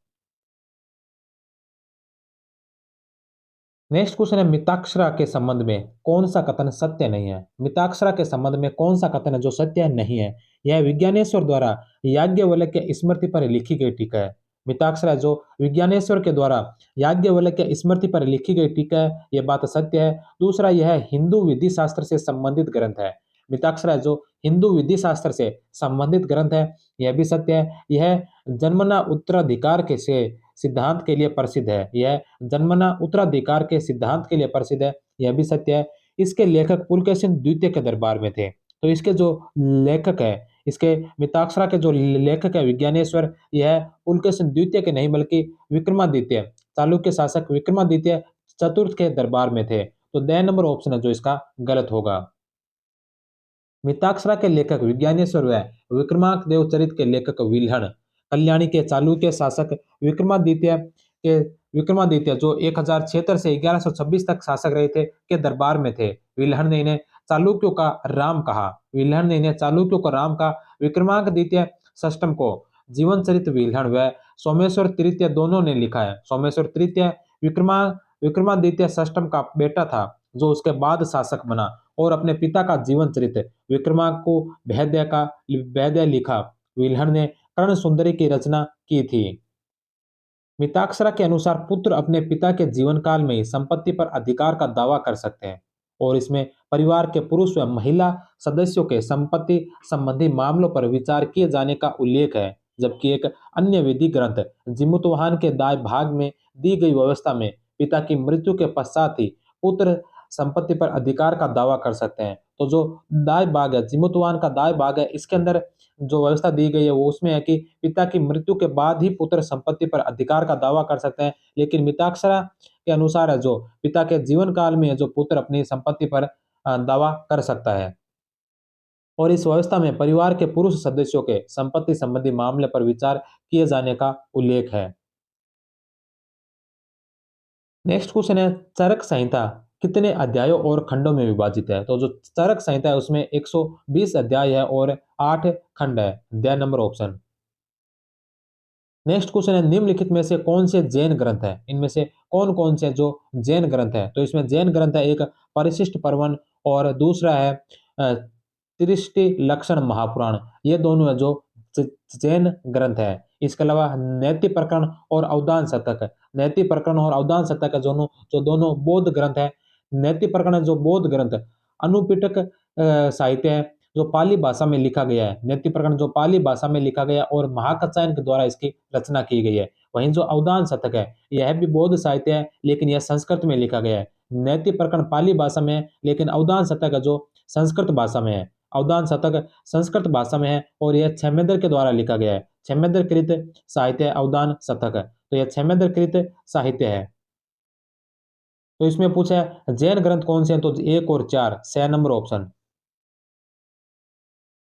Speaker 1: नेक्स्ट क्वेश्चन है मिताक्षरा के संबंध में कौन सा कथन सत्य नहीं है। मिताक्षरा के संबंध में कौन सा कथन है जो सत्य नहीं है। यह विज्ञानेश्वर द्वारा याज्ञवल्क्य स्मृति पर लिखी गई टीका है। मिताक्षरा जो विज्ञानेश्वर के द्वारा याज्ञवल्क्य स्मृति पर लिखी गई टीका है, यह बात सत्य है। दूसरा, यह हिंदू विधि शास्त्र से संबंधित ग्रंथ है। मिताक्षरा जो हिंदू विधि शास्त्र से संबंधित ग्रंथ है, यह भी सत्य है। यह जन्मना उत्तराधिकार के से सिद्धांत के लिए प्रसिद्ध है। यह जन्मना उत्तराधिकार के सिद्धांत के लिए प्रसिद्ध है, यह भी सत्य है। इसके लेखक पुलकेशिन द्वितीय के दरबार में थे। तो इसके जो लेखक है, इसके मिताक्षरा के जो लेखक है विज्ञानेश्वर, यह पुलकेशिन द्वितीय के नहीं बल्कि विक्रमादित्य, चालुक्य शासक विक्रमादित्य चतुर्थ के दरबार में थे। तो द नंबर ऑप्शन है जो इसका गलत होगा। मिताक्षरा के लेखक विज्ञानेश्वर व विक्रमादेव चरित के लेखक विल्हण, कल्याणी के चालुक्य शासक विक्रमादित्य जो 1076 से 1126 तक शासक रहे थे के दरबार में थे। विल्हण ने इन्हें चालुक्यों का राम कहा। विक्रमादित्य षष्ठम को जीवन चरित विल्हण व सोमेश्वर तृतीय दोनों ने लिखा है। सोमेश्वर तृतीय विक्रमा विक्रमादित्य षष्ठम का बेटा था, जो उसके बाद शासक बना और अपने पिता का जीवन चरित विक्रमाको वैद्य लिखा। विल्हण ने कर्ण सुंदरी की रचना की थी। मिताक्षरा के अनुसार पुत्र अपने पिता के जीवन काल में ही संपत्ति पर अधिकार का दावा कर सकते हैं और इसमें परिवार के पुरुष व महिला सदस्यों के संपत्ति संबंधी मामलों पर विचार किए जाने का उल्लेख है। जबकि एक अन्य विधि ग्रंथ जिमुतवाहन के दाय भाग में दी गई व्यवस्था में पिता की मृत्यु के पश्चात ही पुत्र संपत्ति पर अधिकार का दावा कर सकते हैं। तो जो दाय भाग है, जिमुतवाहन का दाय भाग है, इसके अंदर जो व्यवस्था दी गई है वो उसमें है कि पिता की मृत्यु के बाद ही पुत्र संपत्ति पर अधिकार का दावा कर सकते हैं। लेकिन मिताक्षरा के अनुसार है जो पिता के जीवन काल में है जो पुत्र अपनी संपत्ति पर दावा कर सकता है और इस व्यवस्था में परिवार के पुरुष सदस्यों के संपत्ति संबंधी मामले पर विचार किए जाने का उल्लेख है। नेक्स्ट क्वेश्चन है, चरक संहिता कितने अध्यायों और खंडों में विभाजित है? तो जो चरक संहिता है उसमें 120 अध्याय है और 8 खंड है। अध्याय नंबर ऑप्शन। नेक्स्ट क्वेश्चन है, निम्नलिखित में से कौन से जैन ग्रंथ है? इनमें से कौन कौन से जो जैन ग्रंथ है? तो इसमें जैन ग्रंथ है एक परिशिष्ट पर्वन और दूसरा है त्रिष्टि लक्षण महापुराण। ये दोनों है जो जैन ग्रंथ है। इसके अलावा नैति प्रकरण और अवदान शतक, नैति प्रकरण और अवदान शतक दोनों जो दोनों बौद्ध ग्रंथ है। नैति प्रकरण जो बौद्ध ग्रंथ अनुपिटक साहित्य है जो पाली भाषा में लिखा गया है। नैति प्रकरण जो पाली भाषा में लिखा गया और महाकात्यायन के द्वारा इसकी रचना की गई है। वहीं जो अवदान शतक है यह भी बौद्ध साहित्य है लेकिन यह संस्कृत में लिखा गया है। नैति प्रकरण पाली भाषा में है लेकिन अवदान शतक जो संस्कृत भाषा में है। अवदान शतक संस्कृत भाषा में है और यह छेमेंद्र के द्वारा लिखा गया है। छेमेंद्र कृत साहित्य है अवदान शतक, तो यह छेमेंद्र कृत साहित्य है। तो इसमें पूछा है जैन ग्रंथ कौन से हैं? तो 1 और 4 6 नंबर ऑप्शन।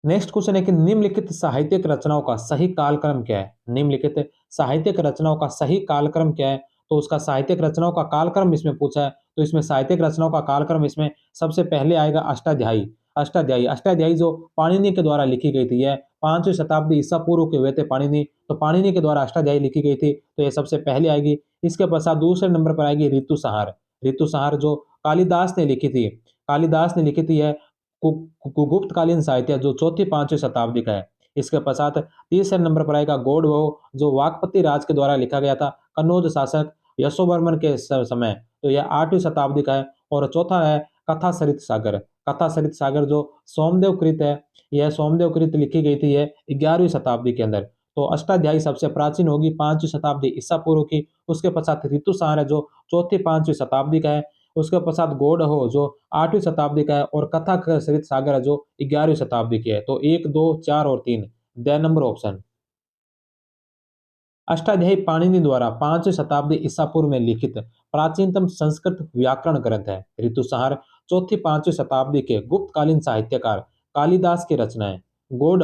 Speaker 1: नेक्स्ट क्वेश्चन है कि निम्नलिखित साहित्यिक रचनाओं का सही कालक्रम क्या है? निम्नलिखित साहित्यिक रचनाओं का सही कालक्रम क्या है? तो उसका साहित्यिक रचनाओं का कालक्रम इसमें पूछा है। तो इसमें साहित्यिक रचनाओं का कालक्रम इसमें सबसे पहले आएगा अष्टाध्यायी। अष्टाध्यायी अष्टाध्यायी जो पाणिनि के द्वारा लिखी गई थी, यह 5वीं शताब्दी ईसा पूर्व के हुए थे पाणिनि। तो पाणिनि के द्वारा अष्टाध्यायी लिखी गई थी, तो यह सबसे पहले आएगी। इसके पश्चात दूसरे नंबर पर आएगी ऋतु संहार। ऋतु संहार जो कालिदास ने लिखी थी, कालिदास ने लिखी थी। यह गुप्तकालीन साहित्य जो 4वीं-5वीं शताब्दी का है। इसके पश्चात तीसरे नंबर पर आएगा गौड़वह जो वाकपति राज के द्वारा लिखा गया था कन्नौज शासक यशोवर्मन के समय। तो यह 8वीं शताब्दी का है। और चौथा है कथा सरित सागर। कथा सरित सागर जो सोमदेव कृत है, यह सोमदेव कृत लिखी गई थी यह 11वीं शताब्दी के अंदर। तो अष्टाध्यायी सबसे प्राचीन होगी 5वीं शताब्दी ईसा पूर्व की। उसके पश्चात ऋतु संहार है जो 4वीं-5वीं शताब्दी का है। उसके पश्चात गौड़ हो जो 8वीं शताब्दी का है और कथा सरित सागर है जो 11वीं शताब्दी की है। तो 1, 2, 4 और 3 the number option. Ashtadhyayi Panini द्वारा 5वीं शताब्दी ईसा पूर्व में लिखित प्राचीनतम संस्कृत व्याकरण ग्रंथ है। ऋतुसंहार 4वीं-5वीं शताब्दी के गुप्तकालीन साहित्यकार कालिदास की रचना है। गौड़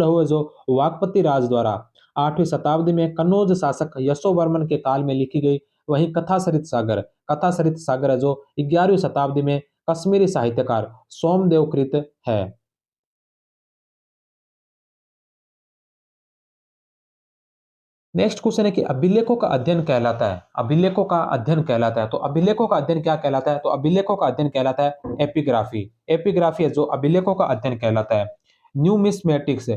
Speaker 1: हो जो वाकपति राज द्वारा 8वीं शताब्दी में कन्नौज शासक यशोवर्मन के काल में लिखी गई। वहीं कथा सरित सागर है जो 11वीं शताब्दी में कश्मीरी साहित्यकार सोमदेवकृत है। नेक्स्ट क्वेश्चन है कि अभिलेखों का अध्ययन कहलाता है। अभिलेखों का अध्ययन कहलाता है। तो अभिलेखों का अध्ययन क्या कहलाता है? तो अभिलेखों का अध्ययन कहलाता है एपिग्राफी। एपिग्राफी है जो अभिलेखों का अध्ययन कहलाता है। न्यूमिस्मेटिक्स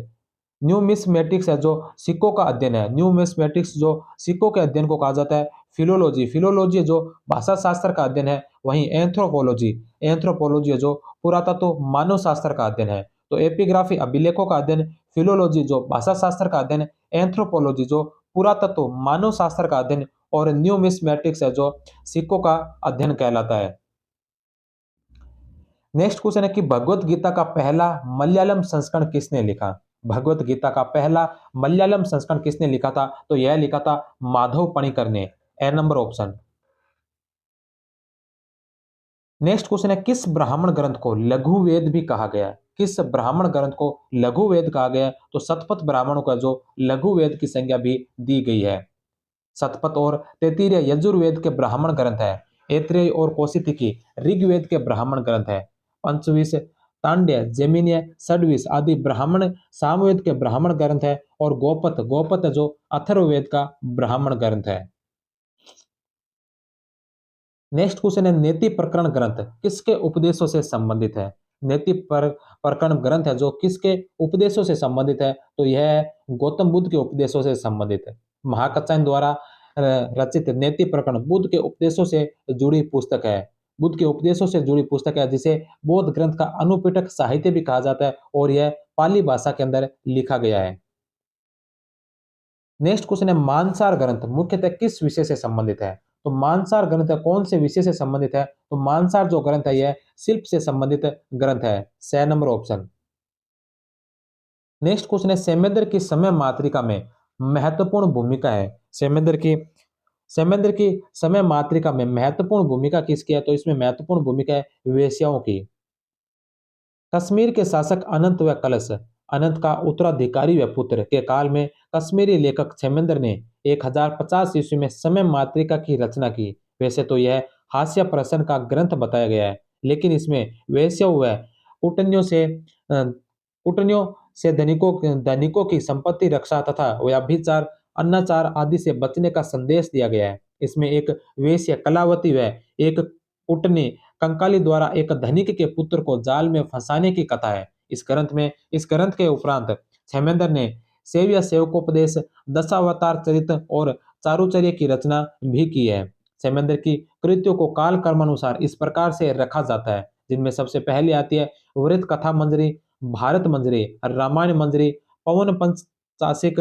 Speaker 1: न्यूमिस्मेटिक्स है जो सिक्कों का अध्ययन है। न्यूमिस्मेटिक्स जो सिक्कों के अध्ययन को कहा जाता है। फिलोलॉजी जो भाषा शास्त्र का अध्ययन है। वहीं एंथ्रोपोलॉजी है जो पुरातत्व मानव शास्त्र का अध्ययन है। तो एपिग्राफी अभिलेखों का अध्ययन, फिलोलॉजी जो भाषा शास्त्र का अध्ययन, एंथ्रोपोलॉजी जो पुरातत्व मानव शास्त्र का अध्ययन और न्यूमिस्मेटिक्स है जो सिक्कों का अध्ययन कहलाता है। नेक्स्ट क्वेश्चन है कि भगवत गीता का पहला मलयालम संस्करण किसने लिखा? भगवत गीता का पहला मलयालम संस्करण किसने लिखा था? तो यह लिखा था माधव पणिकर ने। ए नंबर ऑप्शन। नेक्स्ट क्वेश्चन है किस ब्राह्मण ग्रंथ को लघु वेद भी कहा गया है? किस ब्राह्मण ग्रंथ को लघु वेद कहा गया है? तो शतपथ ब्राह्मणों का जो लघु वेद की संज्ञा भी दी गई है। शतपथ और तैत्तिरीय यजुर्वेद के ब्राह्मण ग्रंथ है। ऐत्रेय और कौशिकी ऋग्वेद के ब्राह्मण ग्रंथ है। पंचविंश तांड्य, जैमिनीय, षड्विश आदि ब्राह्मण सामवेद के ब्राह्मण ग्रंथ है, और गोपत गोपत जो अथर्ववेद का ब्राह्मण ग्रंथ है। नेक्स्ट क्वेश्चन है, नेति प्रकरण ग्रंथ किसके उपदेशों से संबंधित है? नेति प्रकरण ग्रंथ है जो किसके उपदेशों से संबंधित है? तो यह है गौतम बुद्ध के उपदेशों से संबंधित है। महाकचायन द्वारा रचित नेति प्रकरण बुद्ध के उपदेशों से जुड़ी पुस्तक है। बुद्ध के उपदेशों से जुड़ी पुस्तक है, जिसे बौद्ध ग्रंथ का अनुपिटक साहित्य भी कहा जाता है, और यह पाली भाषा के अंदर लिखा गया है। नेक्स्ट क्वेश्चन है, मानसार ग्रंथ मुख्यतः किस विषय से संबंधित है? तो मानसार ग्रंथ कौन से विषय से संबंधित है? तो मानसार जो ग्रंथ है यह शिल्प से संबंधित ग्रंथ है। 6 नंबर ऑप्शन। नेक्स्ट क्वेश्चन है, सेमेंदर की समय मात्रिका में महत्वपूर्ण भूमिका है। सेमेंदर की समय मात्रिका में महत्वपूर्ण भूमिका किसकी है? तो इसमें महत्वपूर्ण भूमिका है वेश्याओं की। कश्मीर के शासक अनंत व कलश, अनंत का उत्तराधिकारी व पुत्र के काल में कश्मीरी लेखक क्षेमेंद्र ने 1050 ईस्वी में समय मातृका की रचना की। वैसे तो यह हास्य प्रसन्न का ग्रंथ बताया गया है, लेकिन इसमें वैश्यों व कुटनियों से कुटनियों से धनिकों की संपत्ति रक्षा तथा व्यभिचार, अनाचार आदि से बचने का संदेश दिया गया है। इसमें एक वेश्या कलावती व एक कुटनी कंकाली द्वारा एक धनिक के पुत्र को जाल में फंसाने की कथा है। इस ग्रंथ के उपरांत क्षेमेंद्र ने सेव्य सेवकोपदेश, दशावतार चरित्र और चारुचर्य की रचना भी की है। क्षेमेंद्र की कृतियों को काल कर्मानुसार इस प्रकार से रखा जाता है, जिनमें सबसे पहले आती है वृत्त कथा मंजरी, भारत मंजरी, रामायण मंजरी, पवन पंचाशिक,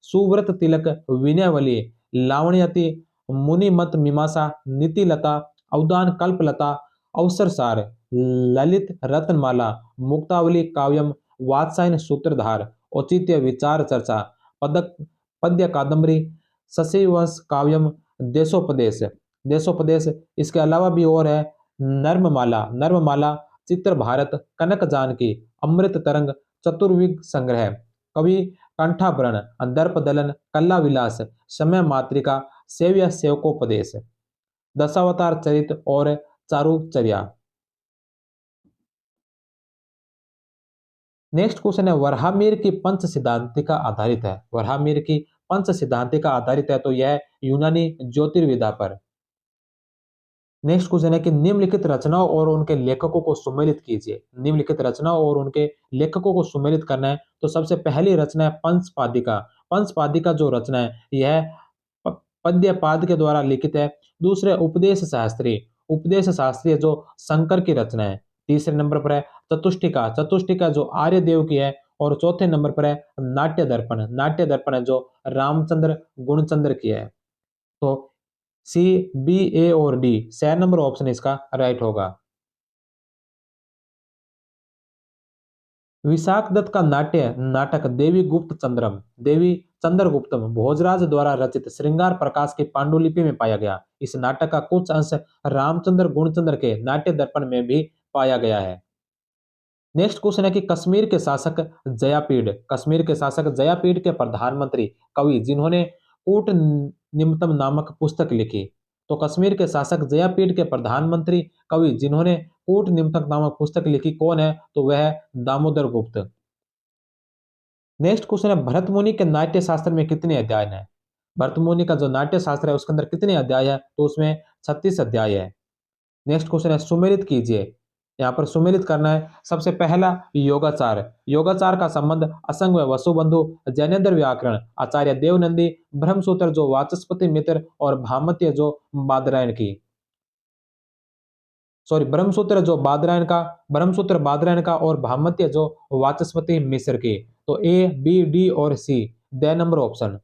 Speaker 1: सुव्रत तिलक, विनयवली, लावण्यति, मुनिमत मीमांसा, नीतिलता, अवदान कल्पलता, अवसरसार, ललित रत्नमाला, मुक्तावली काव्यम, वात्सायन सूत्रधार, औचित्य विचार चर्चा, पदक पद्य कादम्बरी, शशिवंश काव्यम, देशोपदेश देशोपदेश। इसके अलावा भी और है नर्ममाला, चित्र भारत, कनक जानकी, अमृत तरंग, चतुर्विग संग्रह, कवि कंठाभरण, दर्प दलन, कल्ला विलास, समय मातृका, सेव्य सेवकोपदेश, दशावतार चरित और चारुचर्या। नेक्स्ट क्वेश्चन है, वराहमिहिर की पंच सिद्धांतिका आधारित है। वराहमिहिर की पंच सिद्धांतिका आधारित है, तो यह यूनानी ज्योतिर्विद्या पर। नेक्स्ट क्वेश्चन है कि निम्नलिखित रचनाओं और उनके लेखकों को सुमेलित कीजिए। निम्नलिखित रचनाओं और उनके लेखकों को सुमेलित करना है, तो सबसे पहली रचना है पंचपादिका। पंचपादिका जो रचना है यह पद्यपाद के द्वारा लिखित है। दूसरे उपदेश शास्त्री जो शंकर की रचना है। तीसरे नंबर पर है चतुष्टिका, चतुष्टिका जो आर्यदेव की है। और चौथे नंबर पर है नाट्य दर्पण है जो रामचंद्र गुणचंद्र की है। तो सी, बी, ए और डी, 6 नंबर ऑप्शन इसका राइट होगा। विशाख दत्त का नाटक देवी चंद्रगुप्तम भोजराज द्वारा रचित श्रृंगार प्रकाश की पांडुलिपि में पाया गया। इस नाटक का कुछ अंश रामचंद्र गुणचंद्र के नाट्य दर्पण में भी पाया गया है। नेक्स्ट क्वेश्चन है कि कश्मीर के शासक जयापीड के प्रधानमंत्री कवि जिन्होंने कूट निम्तम नामक पुस्तक लिखी। तो कश्मीर के शासक जयापीड के प्रधानमंत्री कवि जिन्होंने कूट निम्तक नामक पुस्तक लिखी कौन है? तो वह है दामोदर गुप्त। नेक्स्ट क्वेश्चन है, भरत मुनि के नाट्य शास्त्र में कितने अध्याय हैं? भरत मुनि का जो नाट्य शास्त्र है उसके अंदर कितने अध्याय है? तो उसमें 36 अध्याय है। नेक्स्ट क्वेश्चन है, सुमेलित कीजिए। यहाँ पर सुमेलित करना है। सबसे पहला योगाचार, योगाचार का संबंध असंग व वसुबंधु, जैनेन्द्र व्याकरण, आचार्य देवनंदी, ब्रह्मसूत्र जो वाचस्पति मित्र और भामत्य जो बादरायण की, सॉरी ब्रह्मसूत्र बादरायण का और भामत्य जो वाचस्पति मिश्र की। तो ए, बी, डी और C, the number option.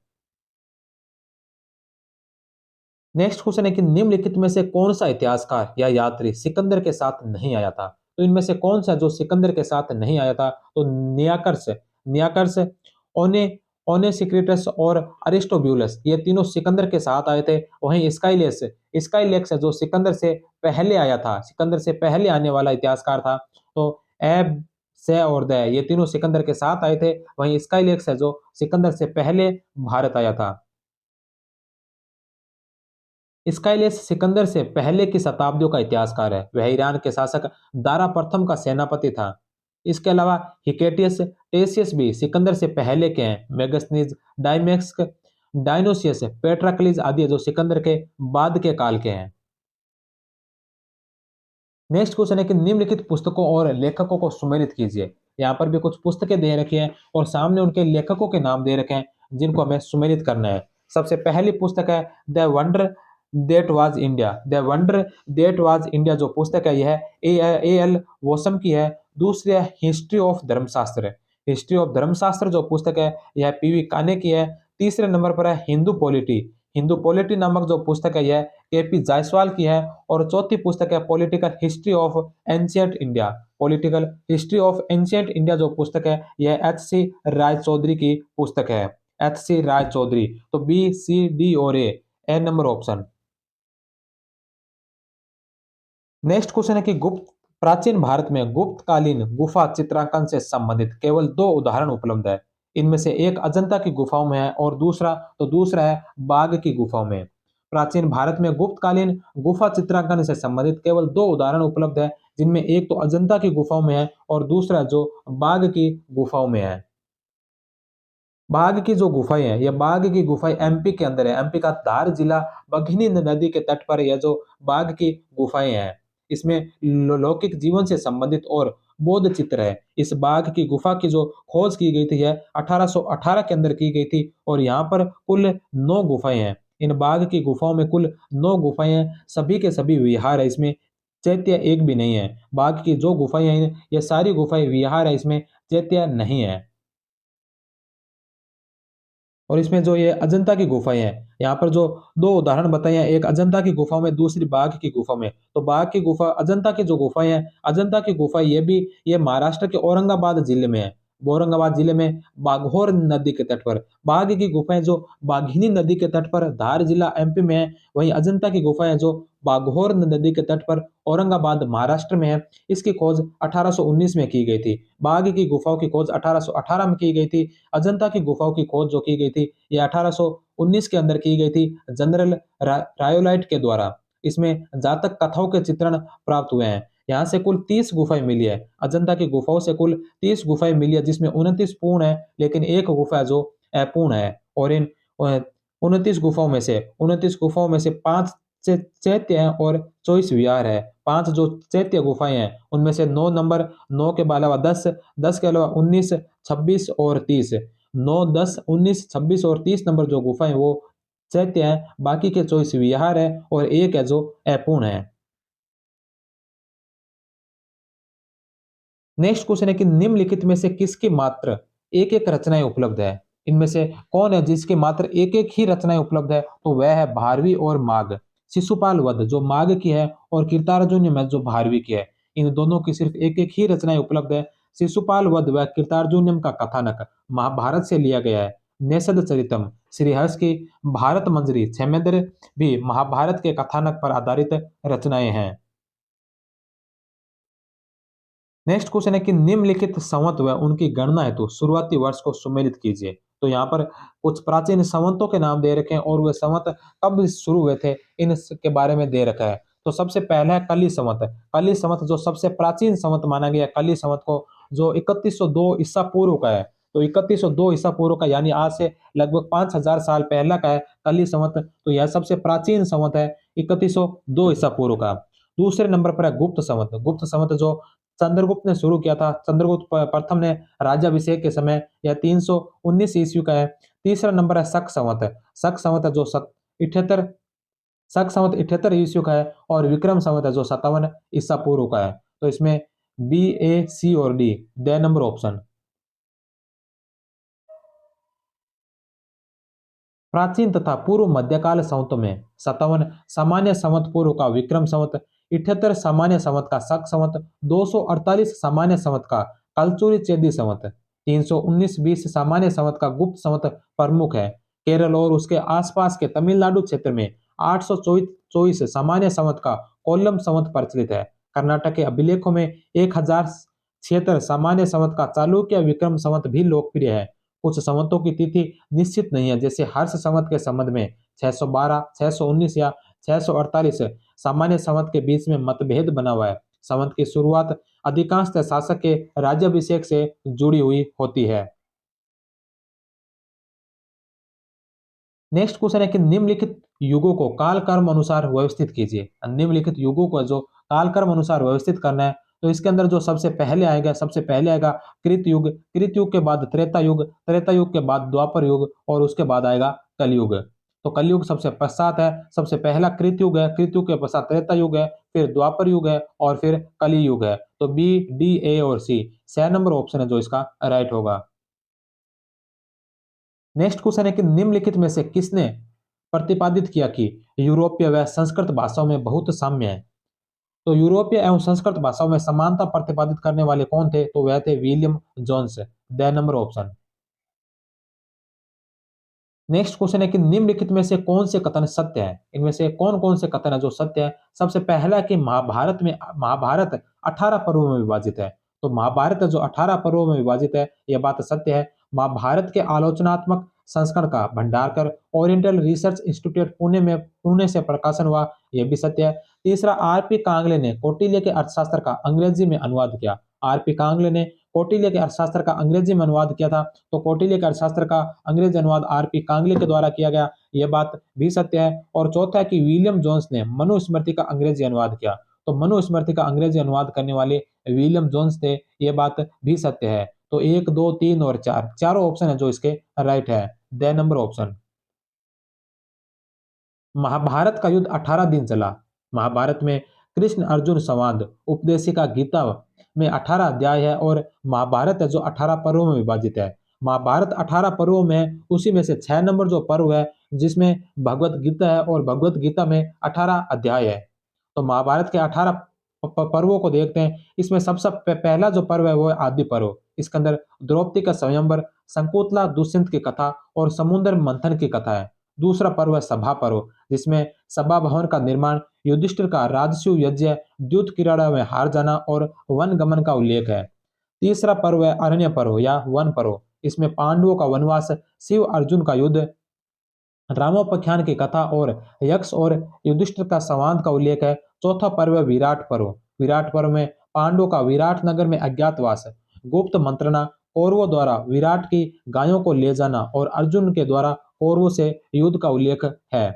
Speaker 1: Next question है कि निम्नलिखित में से कौन सा इतिहासकार या यात्री सिकंदर के साथ नहीं आया था? तो इनमें से कौन सा जो सिकंदर के साथ नहीं आया था? तो नियाकर्स, ओने ओनेसिक्रिटस और अरिस्टोब्यूलस, ये तीनों सिकंदर के साथ आए थे। वहीं स्काइलेक्स जो सिकंदर से पहले आया था, सिकंदर से पहले आने वाला इतिहासकार था। तो एब, से और द, ये तीनों सिकंदर के साथ आए थे। वहीं स्काइलेक्स है जो सिकंदर से पहले भारत आया था। स्काइलेस सिकंदर से पहले की शताब्दियों का इतिहासकार है। वह ईरान के शासक दारा प्रथम का सेनापति था। इसके अलावा हिकेटियस, टेसियस भी सिकंदर से पहले के हैं। मेगस्थनीज, डायमेक्स, डायनोसियस, पेट्राक्लीज आदि जो सिकंदर के बाद के काल के हैं। नेक्स्ट क्वेश्चन है कि निम्नलिखित पुस्तकों और लेखकों को सुमेलित कीजिए। यहाँ पर भी कुछ पुस्तकें दे रखी हैं और सामने उनके लेखकों के नाम दे रखे हैं जिनको हमें सुमेलित करना है। सबसे पहली पुस्तक है the wonder that was India. The wonder that was India जो पुस्तक है यह ए एल वोसम की है। दूसरी है हिस्ट्री ऑफ धर्मशास्त्र। हिस्ट्री ऑफ धर्मशास्त्र जो पुस्तक है यह पीवी काने की है। तीसरे नंबर पर है हिंदू पॉलिटी। हिंदू पॉलिटी नामक जो पुस्तक है यह केपी जायसवाल की है। और चौथी पुस्तक है political history of ancient India. Political history of ancient India जो पुस्तक है यह एच सी राय चौधरी की पुस्तक है। एच सी राय चौधरी। तो बी, सी, डी और ए नंबर ऑप्शन। नेक्स्ट क्वेश्चन है कि गुप्त प्राचीन भारत में गुप्तकालीन गुफा चित्रांकन से संबंधित केवल दो उदाहरण उपलब्ध है। इनमें से एक अजंता की गुफाओं में है और दूसरा है बाघ की गुफाओं में। प्राचीन भारत में गुप्तकालीन गुफा चित्रांकन से संबंधित केवल दो उदाहरण उपलब्ध है, जिनमें एक तो अजंता की गुफाओं में है और दूसरा जो बाघ की गुफाओं में है। बाघ की जो गुफाएं हैं, ये बाघ की गुफाएं एमपी के अंदर है। एमपी का धार जिला बघनी नदी के तट पर यह जो बाघ की गुफाएं हैं, इसमें लौकिक जीवन से संबंधित और बौद्ध चित्र है। इस बाघ की गुफा की जो खोज की गई थी यह 1818 के अंदर की गई थी और यहाँ पर कुल 9 गुफाएं हैं। इन बाघ की गुफाओं में कुल 9 गुफाएं हैं, सभी के सभी विहार है, इसमें चैत्य एक भी नहीं है। बाघ की जो गुफाएं हैं ये सारी गुफाएं विहार है, इसमें चैत्य नहीं है। और इसमें जो ये अजंता की गुफाएं हैं, यहाँ पर जो दो उदाहरण बताए हैं, एक अजंता की गुफा में, दूसरी बाघ की गुफा में। तो बाघ की गुफा, अजंता की जो गुफाएं हैं, अजंता की गुफा ये महाराष्ट्र के औरंगाबाद जिले में है। औरंगाबाद जिले में बाघोर नदी के तट पर। बाघ की गुफाएं जो बाघिनी नदी के तट पर धार जिला एमपी में है, वहीं अजंता की गुफाएं जो बाघोर नदी के तट पर औरंगाबाद महाराष्ट्र में है। इसकी खोज 1819 में की गई थी। बाघ की गुफाओं की खोज 1818 में की गई थी। अजंता की गुफाओं की खोज जो की गई थी ये 1819 के अंदर की गई थी जनरल रायोलाइट के द्वारा। इसमें जातक कथाओं के चित्रण प्राप्त हुए हैं। यहाँ से कुल 30 गुफाएं मिली है। अजंता की गुफाओं से कुल 30 गुफाएं मिली है, जिसमें 29 पूर्ण है, लेकिन एक गुफा जो अपूर्ण है। और इन 29 गुफाओं में से 5 चैत्य हैं और 24 विहार है। 5 जो चैत्य गुफाएं हैं उनमें से 9 नंबर, 9 के अलावा 10, 10 के अलावा 19, 26 और 30। 9, 10, 19, 26 और 30 नंबर जो गुफा है वो चैत्य है, बाकी के 24 विहार है और एक है जो अपूर्ण है। नेक्स्ट क्वेश्चन है कि निम्नलिखित में से किसकी मात्र एक एक रचनाएं उपलब्ध है। इनमें से कौन है जिसकी मात्र एक एक ही रचनाएं उपलब्ध है, तो वह है भारवी और माघ। शिशुपाल वध जो माघ की है और कीर्तार्जुनीयम है जो भारवी की है। इन दोनों की सिर्फ एक एक ही रचनाएं उपलब्ध है। शिशुपाल वध व कीर्तार्जुनीयम का कथानक महाभारत से लिया गया है। नेषद चरितम श्रीहर्ष की भारत मंजरी क्षेमेंद्र भी महाभारत के कथानक पर आधारित रचनाएं हैं। नेक्स्ट क्वेश्चन है कि निम्नलिखित संवत व उनकी गणना हेतु शुरुआती वर्ष को सुमेलित कीजिए। तो यहाँ पर कुछ प्राचीन संवतों के नाम दे रखे हैं और वे संवत कब शुरू हुए थे इन के बारे में दे रखा है। तो सबसे पहला है कली संवत। कली संवत जो सबसे प्राचीन संवत माना गया, कली संवत को, जो 3102 ईसा पूर्व का है। तो 3102 ईसा पूर्व का यानी आज से लगभग 5000 साल पहला का है कली संवत। तो यह सबसे प्राचीन संवत है 3102 ईसा पूर्व का। दूसरे नंबर पर है गुप्त संवत। गुप्त संवत जो चंद्रगुप्त ने शुरू किया था, चंद्रगुप्त प्रथम ने राज्याभिषेक के समय, यह 319 ईस्वी का है। तीसरा नंबर है शक संवत। शक संवत है जो 78 शक संवत 78 ईस्वी का है और विक्रम संवत है जो 57 ईसा पूर्व का है। तो इसमें बी, ए, सी और डी, द नंबर ऑप्शन। प्राचीन तथा पूर्व मध्यकाल संवतों में 57 सामान्य संवत पूर्व का विक्रम संवत, 78 सामान्य संवत का शक संवत, 248 सामान्य संवत का कलचुरी चेदी संवत, 319-20 सामान्य संवत का गुप्त संवत प्रमुख है। केरल और उसके आसपास के तमिलनाडु क्षेत्र में 824 सामान्य संवत का कोल्लम संवत प्रचलित है। कर्नाटक के अभिलेखों में 1076 सामान्य संवत का चालुक्य विक्रम संवत भी लोकप्रिय है। कुछ संवतों की तिथि निश्चित नहीं है, जैसे हर्ष संवत के संबंध में 612, 619 या 648 सामान्य संवत के बीच में मतभेद बना हुआ है। संवत की शुरुआत अधिकांशतः शासक के राज्याभिषेक से जुड़ी हुई होती है। नेक्स्ट क्वेश्चन है कि निम्नलिखित युगों को कालक्रम अनुसार व्यवस्थित कीजिए। निम्नलिखित युगों को जो कालक्रम अनुसार व्यवस्थित करना है, तो इसके अंदर जो सबसे पहले आएगा कृत युग के बाद त्रेता युग के बाद द्वापर युग और उसके बाद आएगा कलयुग। तो कलयुग सबसे पश्चात है, सबसे पहला कृत युग है, कृत युग के पश्चात त्रेता युग है, फिर द्वापर युग है और फिर कली युग है। तो बी, डी, ए और सी 6 नंबर ऑप्शन है जो इसका राइट होगा। नेक्स्ट क्वेश्चन है कि निम्नलिखित में से किसने प्रतिपादित किया कि यूरोपीय व संस्कृत भाषाओं में बहुत साम्य है। तो यूरोपीय एवं संस्कृत भाषाओं में समानता प्रतिपादित करने वाले कौन थे, तो वह थे William Jones. The number option. Next question है कि निम्नलिखित में से कौन से कथन सत्य है। इनमें से कौन कौन से कथन है जो सत्य है। सबसे पहला कि महाभारत 18 पर्वों में विभाजित है। तो महाभारत जो 18 पर्वों में विभाजित है, यह बात सत्य है। महाभारत के आलोचनात्मक संस्करण का Bhandarkar oriental research institute Pune से प्रकाशन हुआ, यह भी सत्य है। तीसरा, आरपी कांगले ने कौटिल्य के अर्थशास्त्र का अंग्रेजी में अनुवाद किया। आरपी कांगले ने कौटिल्य के अर्थशास्त्र का अंग्रेजी में अनुवाद किया था। तो कौटिल्य के अर्थशास्त्र का अंग्रेजी अनुवाद आरपी कांगले के द्वारा किया गया, यह बात भी सत्य है। और चौथा है कि विलियम जोन्स ने मनुस्मृति का अंग्रेजी अनुवाद किया। तो मनुस्मृति का अंग्रेजी अनुवाद करने वाले विलियम जोन्स थे, यह बात भी सत्य है। तो 1, 2, 3 और 4 चारों ऑप्शन है जो इसके राइट है। The number option. महाभारत का युद्ध 18 दिन चला। महाभारत में कृष्ण अर्जुन संवाद, उपदेशिका गीता में 18 अध्याय है और महाभारत है जो 18 पर्वों में विभाजित है। महाभारत 18 पर्वों में है, उसी में से 6 नंबर जो पर्व है जिसमें भगवत गीता है और भगवत गीता में 18 अध्याय है। तो महाभारत के 18 पर्वों को देखते हैं। इसमें सबसे पहला जो पर्व है वो है आदि पर्व। इसके अंदर द्रौपदी का स्वयंवर, शकुंतला दुष्यंत की कथा और समुद्र मंथन की कथा है। दूसरा पर्व है सभा पर्व, जिसमें सभा भवन का निर्माण, युधिष्ठिर का राजसूय यज्ञ, द्युत क्रीड़ा में हार जाना और वन गमन का उल्लेख है। तीसरा पर्व है अरण्य पर्व या वन पर्व। इसमें पांडवों का वनवास, शिव अर्जुन का युद्ध, रामोपाख्यान की कथा और यक्ष और युधिष्ठिर का संवाद का उल्लेख है। चौथा पर्व है विराट पर्व। विराट पर्व में पांडवों का विराट नगर में अज्ञातवास, गुप्त मंत्रणा, कौरवों द्वारा विराट की गायों को ले जाना और अर्जुन के द्वारा कौरवों से युद्ध का उल्लेख है।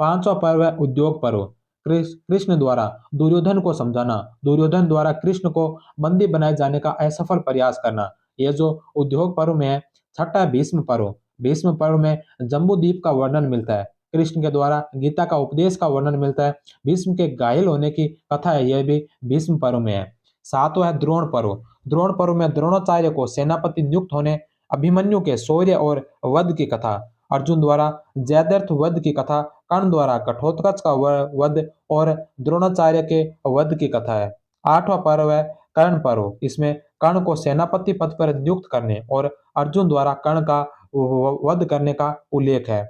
Speaker 1: पांचवा पर्व है उद्योग पर्व। कृष्ण द्वारा दुर्योधन को समझाना, दुर्योधन द्वारा कृष्ण को बंदी बनाए जाने का असफल प्रयास करना, यह जो उद्योग पर्व में है। छठा है भीष्म पर्व। भीष्म पर्व में जम्बू द्वीप का वर्णन मिलता है, कृष्ण के द्वारा गीता का उपदेश का वर्णन मिलता है, भीष्म के घायल होने की कथा है, यह भी भीष्म पर्व में है। सातवां है द्रोण पर्व। द्रोण पर्व में द्रोणाचार्य को सेनापति नियुक्त होने, अभिमन्यु के शौर्य और वध की कथा, अर्जुन द्वारा जयद्रथ वध की कथा, कर्ण द्वारा घटोत्कच का वध और द्रोणाचार्य के वध की कथा है। आठवां पर्व है कर्ण पर्व। इसमें कर्ण को सेनापति पद पर नियुक्त करने और अर्जुन द्वारा कर्ण का वध करने का उल्लेख है।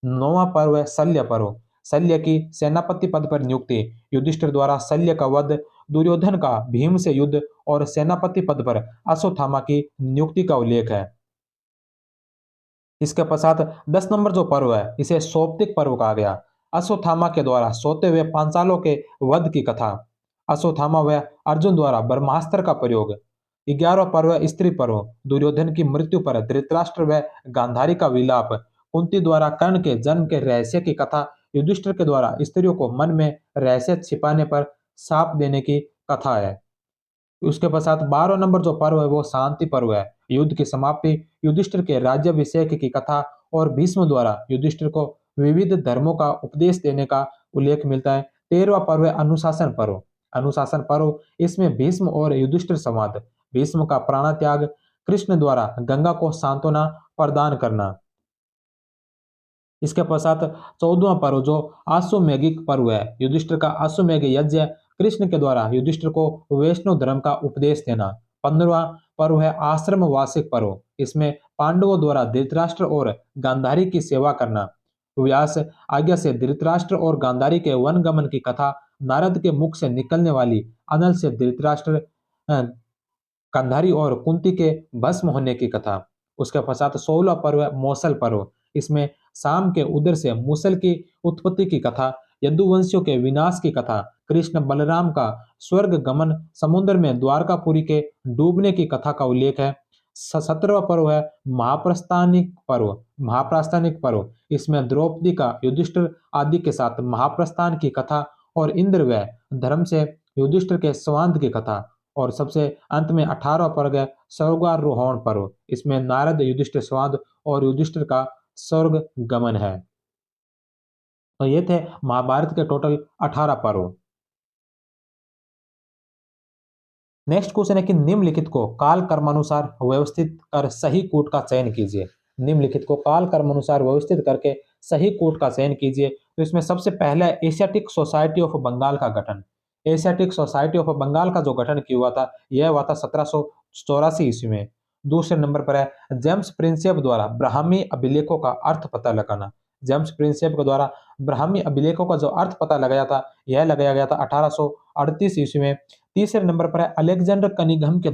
Speaker 1: नौवां पर्व है शल्य पर्व। शल्य की सेनापति पद पर नियुक्ति, युधिष्ठिर द्वारा शल्य का वध, दुर्योधन का भीम से युद्ध और सेनापति पद पर अश्वत्थामा की नियुक्ति का उल्लेख है। इसके पश्चात 10 नंबर जो पर्व है इसे सौप्तिक पर्व कहा गया। अश्वत्थामा के द्वारा सोते हुए पांचालों के वध की कथा, अश्वत्थामा व अर्जुन द्वारा ब्रह्मास्त्र का प्रयोग। 11वां पर्व है स्त्री पर्व। दुर्योधन की मृत्यु पर धृतराष्ट्र व गांधारी का विलाप, कुंती द्वारा कर्ण के जन्म के रहस्य की कथा, युधिष्ठिर के द्वारा स्त्रियों को मन में रहस्य छिपाने पर शाप देने की कथा है। उसके पश्चात 12 नंबर जो पर्व है वो शांति पर्व है। युद्ध की समाप्ति, युधिष्ठिर के राज्याभिषेक की कथा और भीष्म द्वारा युधिष्ठिर को विविध धर्मों का उपदेश देने का उल्लेख मिलता है। 13वां पर्व है अनुशासन पर्व। अनुशासन पर्व, इसमें भीष्म और युधिष्ठिर संवाद, भीष्म का प्राणत्याग, कृष्ण द्वारा गंगा को सांत्वना प्रदान करना। इसके पश्चात 14वां पर्व जो आश्वमेधिक पर्व है, युधिष्ठिर का आश्वमेध यज्ञ, कृष्ण के द्वारा युधिष्ठिर को वैष्णव धर्म का उपदेश देना। 15वां पर्व है आश्रम वार्षिक पर्व। इसमें पांडवों द्वारा धृतराष्ट्र और गांधारी की सेवा करना, व्यास आज्ञा से धृतराष्ट्र और गांधारी के वन गमन की कथा, नारद के मुख से निकलने वाली अनल से धृतराष्ट्र, गांधारी और कुंती के भस्म होने की कथा। उसके पश्चात 16वां पर्व है मौसल पर्व। इसमें शाम के उदर से मूसल की उत्पत्ति की कथा, यदुवंशियों के विनाश की कथा, कृष्ण बलराम का स्वर्ग गमन, समुद्र में द्वारकापुरी के डूबने की कथा का उल्लेख है। 17वां पर्व है महाप्रस्थानिक पर्व। इसमें द्रौपदी का युधिष्ठिर आदि के साथ महाप्रस्थान की कथा और इंद्र व धर्म से युधिष्ठिर के स्वांत की कथा। और सबसे अंत में 18वां पर्व है स्वर्गारोहण पर्व। इसमें नारद युधिष्ठिर स्वांत और युधिष्ठिर का स्वर्ग गमन है। तो ये थे महाभारत के टोटल 18 पर्व। नेक्स्ट क्वेश्चन है कि निम्नलिखित को काल कर्मानुसार व्यवस्थित कर सही कूट का चयन कीजिए। निम्नलिखित को काल कर्मानुसार व्यवस्थित करके सही कूट का चयन कीजिए। तो इसमें सबसे पहला है एशियाटिक सोसाइटी ऑफ बंगाल का गठन। एशियाटिक सोसाइटी ऑफ बंगाल का जो गठन किया हुआ था यह हुआ था 1784 ईस्वी में। दूसरे नंबर पर है जेम्स प्रिंसेप द्वारा ब्राह्मी अभिलेखों का अर्थ पता लगाना। जेम्स प्रिंसेप के द्वारा ब्राह्मी अभिलेखों का जो अर्थ पता लगाया था यह लगाया गया था 1838 ईस्वी में। तीसरे नंबर पर है अलेक्जेंडर कनिघम के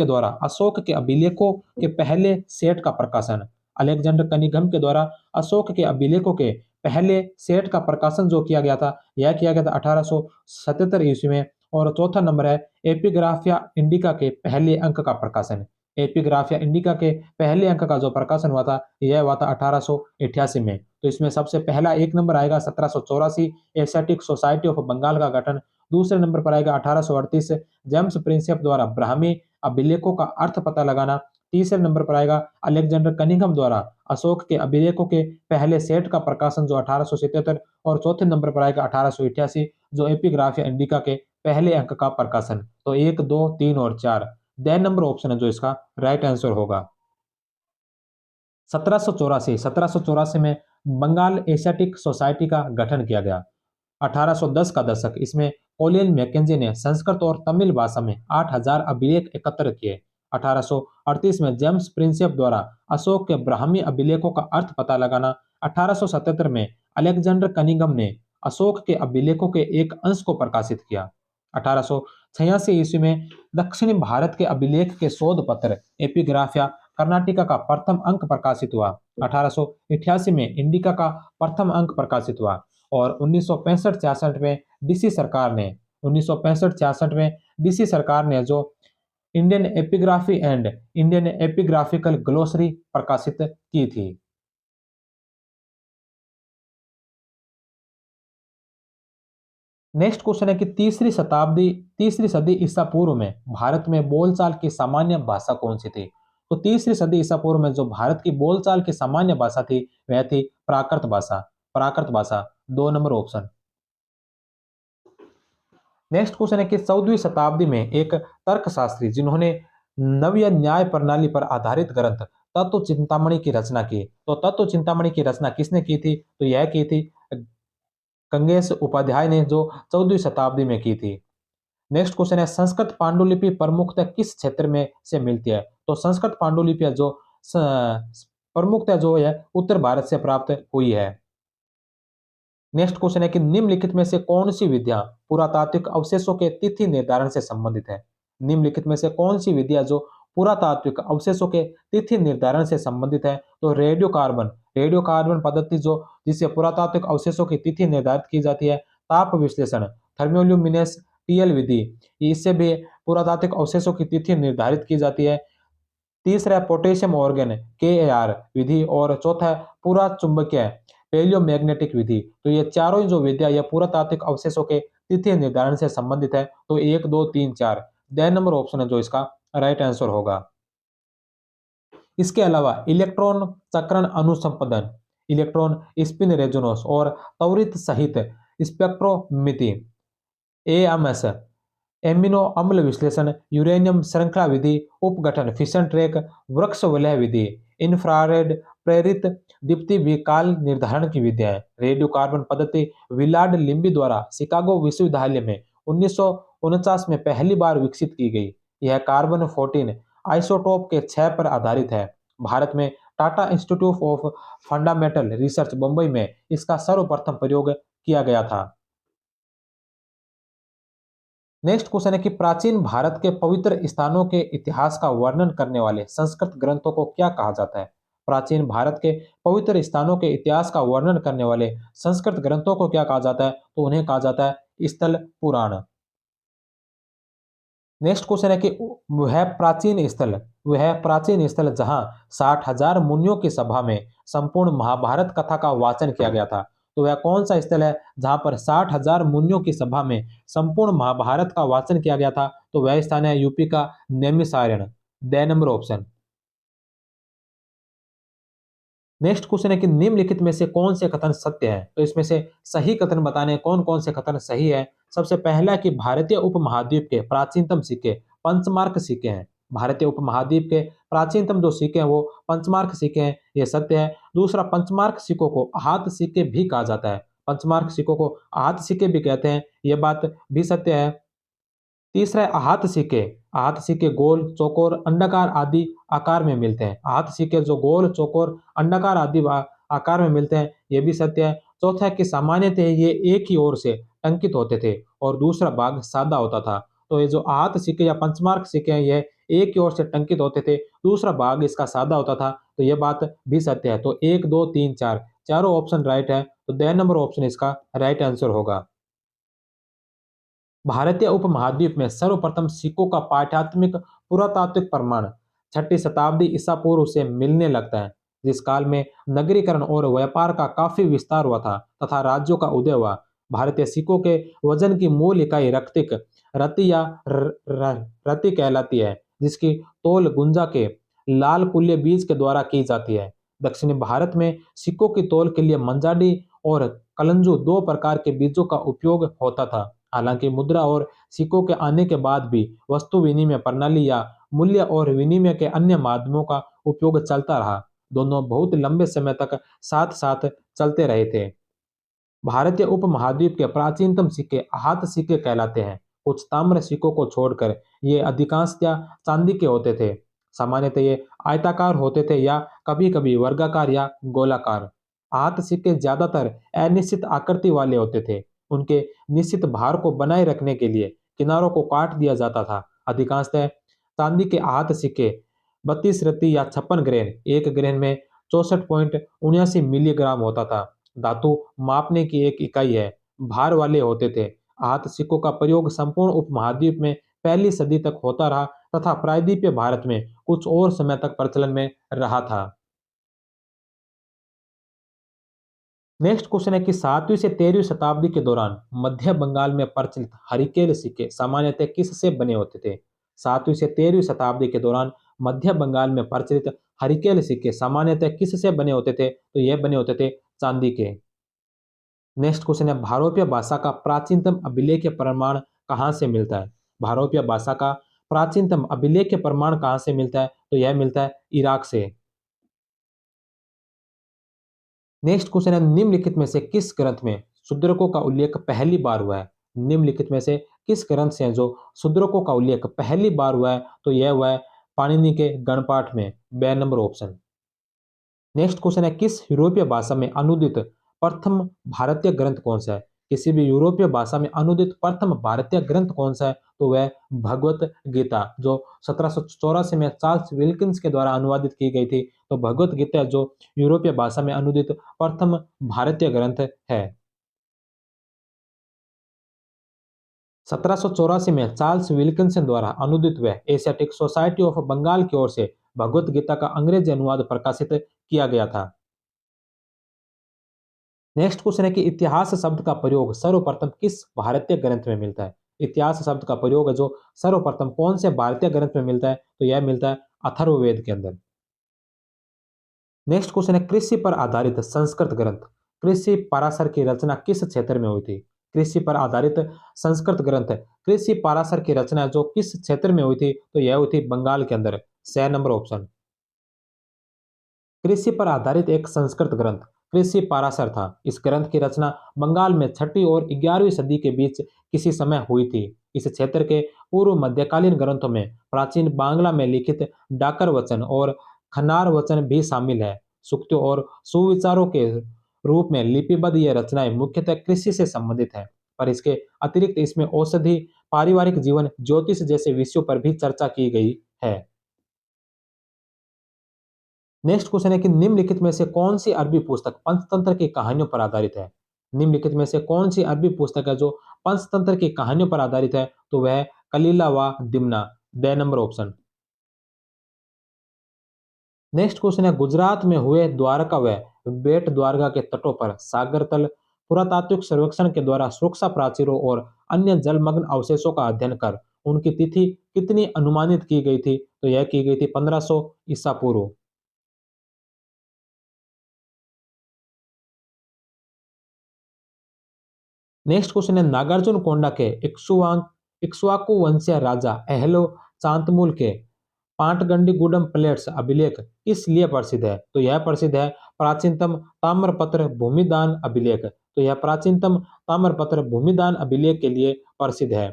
Speaker 1: द्वारा अशोक के अभिलेखों के पहले सेट का प्रकाशन। अलेक्जेंडर कनिघम के द्वारा अशोक के अभिलेखों के पहले सेट का प्रकाशन जो किया गया था यह किया गया था 1877 ईस्वी में। और चौथा नंबर है एपिग्राफिया इंडिका के पहले अंक का प्रकाशन। एपिग्राफिया इंडिका के पहले अंक का जो प्रकाशन हुआ था यह हुआ था 1888 में। तो इसमें सबसे पहला एक नंबर आएगा 1784 एशियाटिक सोसाइटी ऑफ बंगाल का गठन। दूसरे नंबर पर आएगा 1838 जेम्स प्रिंसेप द्वारा ब्राह्मी अभिलेखों का अर्थ पता लगाना। तीसरे नंबर पर आएगा अलेक्जेंडर कनिंघम द्वारा अशोक के अभिलेखों के पहले सेट का प्रकाशन जो 1877। और चौथे नंबर पर आएगा 1888 जो एपिग्राफिया इंडिका के पहले अंक का प्रकाशन। तो 1, 2, 3 और 4 द नंबर ऑप्शन है जो इसका राइट आंसर होगा। 1784 में बंगाल एशियाटिक सोसाइटी का गठन किया गया। 1810 का दशक, इसमें कोलिन मैकेंजी ने संस्कृत और तमिल भाषा में 8000 अभिलेख एकत्र किए। 1838 में जेम्स प्रिंसेप द्वारा अशोक के ब्राह्मी अभिलेखों का अर्थ पता लगाना। 1877 में अलेक्जेंडर कनिंघम ने अशोक के अभिलेखों के एक अंश को प्रकाशित किया। 1886 ईस्वी में दक्षिणी भारत के अभिलेख के शोध पत्र एपिग्राफिया कर्नाटिका का प्रथम अंक प्रकाशित हुआ। 1888 में इंडिका का प्रथम अंक प्रकाशित हुआ। और 1965-66 में डीसी सरकार ने 1965-66 में डीसी सरकार ने जो Indian epigraphy and Indian epigraphical glossary प्रकाशित की थी। नेक्स्ट क्वेश्चन है कि तीसरी सदी ईसा पूर्व में भारत में बोलचाल की सामान्य भाषा कौन सी थी। तो तीसरी सदी ईसा पूर्व में जो भारत की बोलचाल की सामान्य भाषा थी वह थी प्राकृत भाषा। प्राकृत भाषा 2 नंबर ऑप्शन। नेक्स्ट क्वेश्चन है कि 14वीं शताब्दी में एक तर्कशास्त्री जिन्होंने नव्य न्याय प्रणाली पर आधारित ग्रंथ तत्व चिंतामणि की रचना की। तो तत्व चिंतामणि की रचना किसने की थी। तो यह की थी गंगेश उपाध्याय ने जो 14वीं शताब्दी में की थी। नेक्स्ट क्वेश्चन है संस्कृत पांडुलिपि प्रमुखतः किस क्षेत्र में से मिलती है। तो संस्कृत पांडुलिपि जो प्रमुखतः जो है उत्तर भारत से प्राप्त हुई है। नेक्स्ट क्वेश्चन है कि निम्नलिखित में से कौन सी विद्या पुरातात्विक अवशेषों के तिथि निर्धारण से संबंधित है। निम्नलिखित में से कौन सी विद्या जो पुरातात्विक अवशेषों के तिथि निर्धारण से संबंधित है। तो रेडियो कार्बन पद्धति जो जिससे पुरातात्विक अवशेषों की तिथि निर्धारित की जाती है। ताप विश्लेषण थर्मोल्यूमिनेस टीएल विधि, इससे भी पुरातात्विक अवशेषों की तिथि निर्धारित की जाती है। तीसरा है पोटेशियम ऑर्गन केएआर विधि। और चौथा है पूरा चुंबकीय पेलियोमैग्नेटिक विधि। तो ये चारों ही जो विद्या ये पुरातात्विक अवशेषों के तिथि निर्धारण से संबंधित है। तो 1, 2, 3, 4 द नंबर ऑप्शन है जो इसका राइट आंसर होगा। इसके अलावा इलेक्ट्रॉन चक्रण अनुसंपदन, इलेक्ट्रॉन स्पिन रेजोनेंस और त्वरित सहित स्पेक्ट्रोमिति एएमएस, एमिनो अम्ल विश्लेषण, यूरेनियम श्रृंखला विधि, उपगठन फिशन ट्रैक, वृक्ष वलय विधि, इंफ्रारेड प्रेरित दीप्ति भी काल निर्धारण की विद्या है। रेडियो कार्बन पद्धति विलार्ड लिम्बी द्वारा शिकागो विश्वविद्यालय में 1949 में पहली बार विकसित की गई। यह कार्बन 14 आइसोटोप के 6 पर आधारित है। भारत में Tata institute of fundamental research Mumbai में इसका सर्वप्रथम प्रयोग किया गया था। नेक्स्ट क्वेश्चन है कि प्राचीन भारत के पवित्र स्थानों के इतिहास का वर्णन करने वाले संस्कृत ग्रंथों को क्या कहा जाता है। प्राचीन भारत के पवित्र स्थानों के इतिहास का वर्णन करने वाले संस्कृत ग्रंथों को क्या कहा जाता है? तो उन्हें कहा जाता है स्थल पुराण। नेक्स्ट क्वेश्चन है कि वह प्राचीन स्थल जहां 60,000 मुनियों की सभा में संपूर्ण महाभारत कथा का वाचन किया गया था, तो वह कौन सा स्थल है जहां पर 60,000 मुनियों की सभा में संपूर्ण महाभारत का वाचन किया गया था? तो वह स्थान है यूपी का Naimisharanya. The number option. Next question है कि निम्नलिखित में से कौन से कथन सत्य है? तो इसमें से सही कथन बताने कौन कौन से कथन सही है। सबसे पहला कि भारतीय उपमहाद्वीप के प्राचीनतम सिक्के पंचमार्क सिक्के हैं। भारतीय उपमहाद्वीप के प्राचीनतम जो सिक्के हैं वो पंचमार्क सिक्के हैं, ये सत्य है। दूसरा, पंचमार्क सिक्कों को आहत सिक्के भी कहा जाता है। पंचमार्क सिक्कों को आहत सिक्के भी कहते हैं, यह बात भी सत्य है। तीसरा है आहत सिक्के। आहत सिक्के गोल, चौकोर, अंडाकार आदि आकार में मिलते हैं। आहत सिक्के जो गोल, चौकोर, अंडाकार आदि आकार में मिलते हैं, यह भी सत्य है। चौथा है कि सामान्यतः ये एक ही ओर से टंकित होते थे और दूसरा भाग सादा होता था। तो ये जो आहत सिक्के या पंचमार्क सिक्के हैं, यह एक ही ओर से टंकित होते थे, दूसरा भाग इसका सादा होता था। तो यह बात भी सत्य है। तो एक, दो, तीन, चार, चारों ऑप्शन राइट है। तो द नंबर ऑप्शन इसका राइट आंसर होगा। भारतीय उपमहाद्वीप में सर्वप्रथम सिक्कों का पाठ्यात्मिक पुरातात्विक प्रमाण 6ठी शताब्दी ईसा पूर्व से मिलने लगता है, जिस काल में नगरीकरण और व्यापार का काफी विस्तार हुआ था तथा राज्यों का उदय हुआ। भारतीय सिक्कों के वजन की मूल इकाई रक्तिक रति या रति कहलाती है, जिसकी तौल गुंजा के लाल कुल्य बीज के द्वारा की जाती है। दक्षिणी भारत में सिक्कों की तौल के लिए मंजाडी और कलंजू दो प्रकार के बीजों का उपयोग होता था। हालांकि मुद्रा और सिक्कों के आने के बाद भी वस्तु विनिमय प्रणाली या मूल्य और विनिमय के अन्य माध्यमों का उपयोग चलता रहा। दोनों बहुत लंबे समय तक साथ साथ चलते रहे थे। भारतीय उपमहाद्वीप के प्राचीनतम सिक्के आहत सिक्के कहलाते हैं। कुछ ताम्र सिक्कों को छोड़कर ये अधिकांशतः चांदी के होते थे। सामान्यतः ये आयताकार होते थे या कभी कभी वर्गाकार या गोलाकार। आहत सिक्के ज्यादातर अनिश्चित आकृति वाले होते थे। उनके निश्चित भार को बनाए रखने के लिए किनारों को काट दिया जाता था। अधिकांशतः चांदी के आहत सिक्के 32 रत्ती या 56 ग्रेन, एक ग्रेन में 64.79 मिलीग्राम होता था। धातु मापने की एक इकाई है, भार वाले होते थे। आहत सिक्कों का प्रयोग संपूर्ण उपमहाद्वीप में पहली सदी तक होता रहा तथा प्रायद्वीपीय भारत में कुछ और समय तक प्रचलन में रहा था। नेक्स्ट क्वेश्चन है कि 7वीं से 13वीं शताब्दी के दौरान मध्य बंगाल में प्रचलित हरिकेल सिक्के सामान्यतः किससे बने होते थे? 7वीं से 13वीं शताब्दी के दौरान मध्य बंगाल में प्रचलित हरिकेल सिक्के सामान्यतः किससे बने होते थे? तो यह बने होते थे चांदी के। नेक्स्ट क्वेश्चन है भारोपीय भाषा का प्राचीनतम अभिलेख प्रमाण कहाँ से मिलता है? भारोपीय भाषा का प्राचीनतम अभिलेख प्रमाण कहाँ से मिलता है? तो यह मिलता है इराक से। नेक्स्ट क्वेश्चन है निम्नलिखित में से किस ग्रंथ में शूद्रकों का उल्लेख पहली बार हुआ है? निम्नलिखित में से किस ग्रंथ से जो शूद्रकों का उल्लेख पहली बार हुआ है? तो यह हुआ है पाणिनि के गणपाठ में। बे नंबर ऑप्शन। नेक्स्ट क्वेश्चन है किस यूरोपीय भाषा में अनुदित प्रथम भारतीय ग्रंथ कौन सा है? किसी भी यूरोपीय भाषा में अनुदित प्रथम भारतीय ग्रंथ कौन सा है? तो वह भगवत गीता, जो 1784 में चार्ल्स विल्किंस के द्वारा अनुवादित की गई थी। तो भगवत गीता जो यूरोपीय भाषा में अनुदित प्रथम भारतीय ग्रंथ है। 1784 में चार्ल्स विल्किंसन द्वारा अनुदित व एशियाटिक सोसाइटी ऑफ बंगाल की ओर से भगवत गीता का अंग्रेजी अनुवाद प्रकाशित किया गया था। नेक्स्ट क्वेश्चन है कि इतिहास शब्द का प्रयोग सर्वप्रथम किस भारतीय ग्रंथ में मिलता है? इतिहास शब्द का प्रयोग जो सर्वप्रथम कौन से भारतीय ग्रंथ में मिलता है? तो यह मिलता है अथर्ववेद के अंदर। नेक्स्ट क्वेश्चन है कृषि पर आधारित संस्कृत ग्रंथ कृषि पाराशर की रचना किस क्षेत्र में हुई थी? कृषि पर आधारित संस्कृत ग्रंथ कृषि पाराशर की रचना जो किस क्षेत्र में हुई थी? तो यह हुई थी बंगाल के अंदर। 6 नंबर ऑप्शन। कृषि पर आधारित एक संस्कृत ग्रंथ कृषि पाराशर था। इस ग्रंथ की रचना बंगाल में 6ठी और 11वीं सदी के बीच किसी समय हुई थी। इस क्षेत्र के पूर्व मध्यकालीन ग्रंथों में प्राचीन बांग्ला में लिखित डाकर वचन और खनार वचन भी शामिल है। सूक्तों और सुविचारों के रूप में लिपिबद्ध ये रचनाएं मुख्यतः कृषि से संबंधित है, पर इसके अतिरिक्त इसमें औषधि, पारिवारिक जीवन, ज्योतिष जैसे विषयों पर भी चर्चा की गई है। नेक्स्ट क्वेश्चन है कि निम्नलिखित में से कौन सी अरबी पुस्तक पंचतंत्र की कहानियों पर आधारित है? निम्नलिखित में से कौन सी अरबी पुस्तक है जो पंचतंत्र की कहानियों पर आधारित है? तो वह है कलीला व दिमना। ड नंबर ऑप्शन। नेक्स्ट क्वेश्चन है गुजरात में हुए द्वारका व बेट द्वारका के तटों पर सागर तल पुरातात्विक सर्वेक्षण के द्वारा सुरक्षा प्राचीरों और अन्य जलमग्न अवशेषों का अध्ययन कर उनकी तिथि कितनी अनुमानित की गई थी? तो यह की गई थी 1500 ईसा पूर्व। नेक्स्ट क्वेश्चन है नागार्जुन कोंडा के इक्ष्वाकु वंशीय राजा अहलो चांतमूल के पाटगंडीगुडम प्लेट्स अभिलेख किस लिए प्रसिद्ध है? तो यह प्रसिद्ध है प्राचीनतम ताम्रपत्र भूमिदान अभिलेख। तो यह प्राचीनतम ताम्रपत्र भूमिदान अभिलेख के लिए प्रसिद्ध है।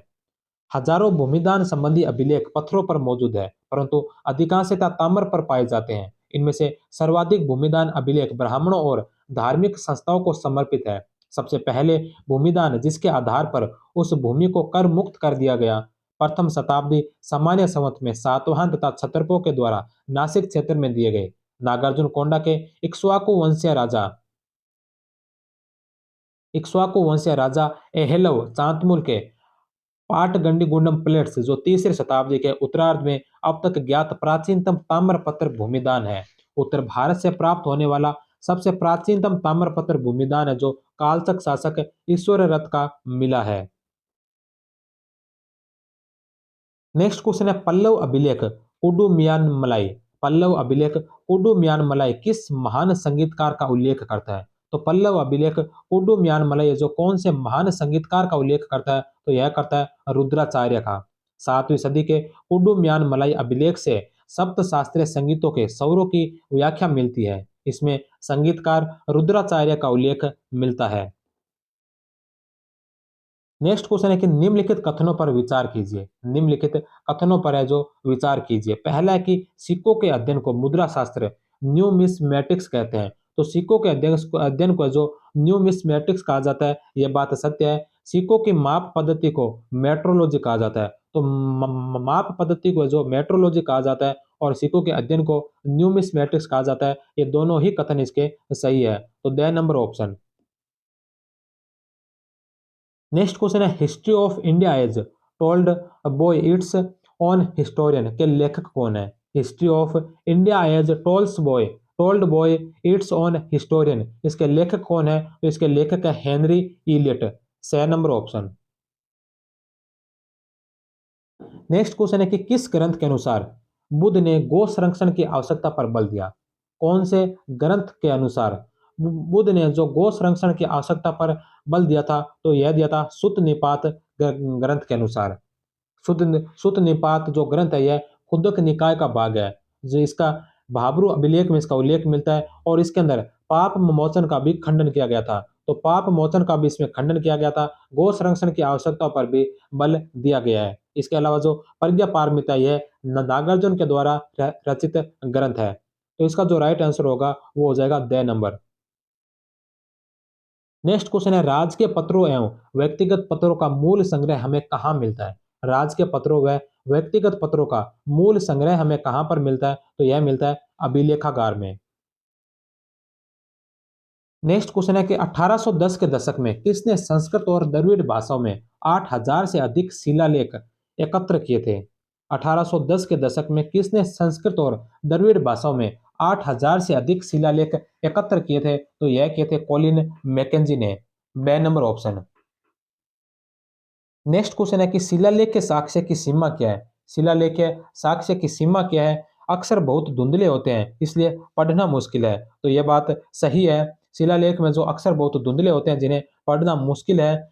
Speaker 1: हजारों भूमिदान संबंधी अभिलेख पत्थरों पर मौजूद है, परंतु अधिकांशतः ताम्र पर पाए जाते हैं। इनमें से सर्वाधिक भूमिदान अभिलेख ब्राह्मणों और धार्मिक संस्थाओं को समर्पित है। सबसे पहले भूमिदान जिसके आधार पर उस भूमि को कर मुक्त कर दिया गया, प्रथम शताब्दी सामान्य संवत में सातवाहन तथा क्षत्रपों के द्वारा नासिक क्षेत्र में दिए गए। नागार्जुन कोंडा के इक्ष्वाकु वंशीय राजा एहलव चांतमूल के पाटगंडीगुंडम प्लेट्स जो तीसरी शताब्दी के उत्तरार्ध में अब तक ज्ञात प्राचीनतम ताम्रपत्र भूमिदान है। उत्तर भारत से प्राप्त होने वाला सबसे प्राचीनतम ताम्रपत्र भूमिदान है जो कालचक शासक ईश्वर रथ का मिला है। नेक्स्ट क्वेश्चन है पल्लव अभिलेख कुडुमियान मलाई। पल्लव अभिलेख कुडुमियान मलाई किस महान संगीतकार का उल्लेख करता है? तो पल्लव अभिलेख कुडुमियान मलाई जो कौन से महान संगीतकार का उल्लेख करता है? तो यह करता है रुद्राचार्य का। 7वीं सदी के कुडुमियान मलाई अभिलेख से सप्त शास्त्रीय संगीतों के स्वरों की व्याख्या मिलती है। इसमें संगीतकार रुद्राचार्य का उल्लेख मिलता है। नेक्स्ट क्वेश्चन है कि निम्नलिखित कथनों पर विचार कीजिए। निम्नलिखित कथनों पर है जो विचार कीजिए। पहला है कि सिक्कों के अध्ययन को मुद्रा शास्त्र न्यूमिस्मेटिक्स कहते हैं। तो सिक्कों के अध्ययन को जो न्यूमिस्मेटिक्स कहा जाता है, यह बात सत्य है। सिक्कों की माप पद्धति को मेट्रोलॉजी कहा जाता है। तो माप पद्धति को जो मेट्रोलॉजी कहा जाता है और सिक्कों के अध्ययन को न्यूमिस्मेटिक्स कहा जाता है, ये दोनों ही कथन इसके सही है। तो the number option. Next question है history of India as told by its own historian के लेखक कौन है? History of India as told by its own historian, इसके लेखक कौन है? तो इसके लेखक है Henry Elliot. 6 number option. Next question है कि किस ग्रंथ के अनुसार बुद्ध ने गो संरक्षण की आवश्यकता पर बल दिया? कौन से ग्रंथ के अनुसार बुद्ध ने जो गो संरक्षण की आवश्यकता पर बल दिया था? तो यह दिया था सुत्त निपात ग्रंथ के अनुसार। सुत्त निपात जो ग्रंथ है यह खुदक निकाय का भाग है। जो इसका भाब्रू अभिलेख में इसका उल्लेख मिलता है और इसके अंदर पाप मोचन का भी खंडन किया गया था। तो पाप मोचन का भी इसमें खंडन किया गया था। गो संरक्षण की आवश्यकता पर भी बल दिया गया है। इसके अलावा जो प्रज्ञा पारमिता यह नागार्जुन के द्वारा रचित ग्रंथ है। तो इसका जो राइट आंसर होगा वो हो जाएगा द नंबर। नेक्स्ट क्वेश्चन है राजकीय पत्रों एवं व्यक्तिगत पत्रों का मूल संग्रह हमें कहाँ मिलता है? राजकीय पत्रों व व्यक्तिगत पत्रों का मूल संग्रह हमें कहाँ पर मिलता है? तो यह मिलता है अभिलेखागार में। नेक्स्ट क्वेश्चन है कि 1810 के दशक में किसने संस्कृत और द्रविड़ भाषाओं में 8000 से अधिक शिलालेख एकत्र किए थे? 1810 के दशक में किसने संस्कृत और द्रविड़ भाषाओं में 8000 से अधिक शिलालेख एकत्र किए थे? तो यह किए थे कॉलिन मैकेंजी ने। बे नंबर ऑप्शन। नेक्स्ट क्वेश्चन है कि शिलालेख के साक्ष्य की सीमा क्या है? शिलालेख के साक्ष्य की सीमा क्या है? अक्सर बहुत धुंधले होते हैं इसलिए पढ़ना मुश्किल है। तो यह बात सही है। शिलालेख में जो अक्सर बहुत धुंधले होते हैं जिन्हें पढ़ना मुश्किल है,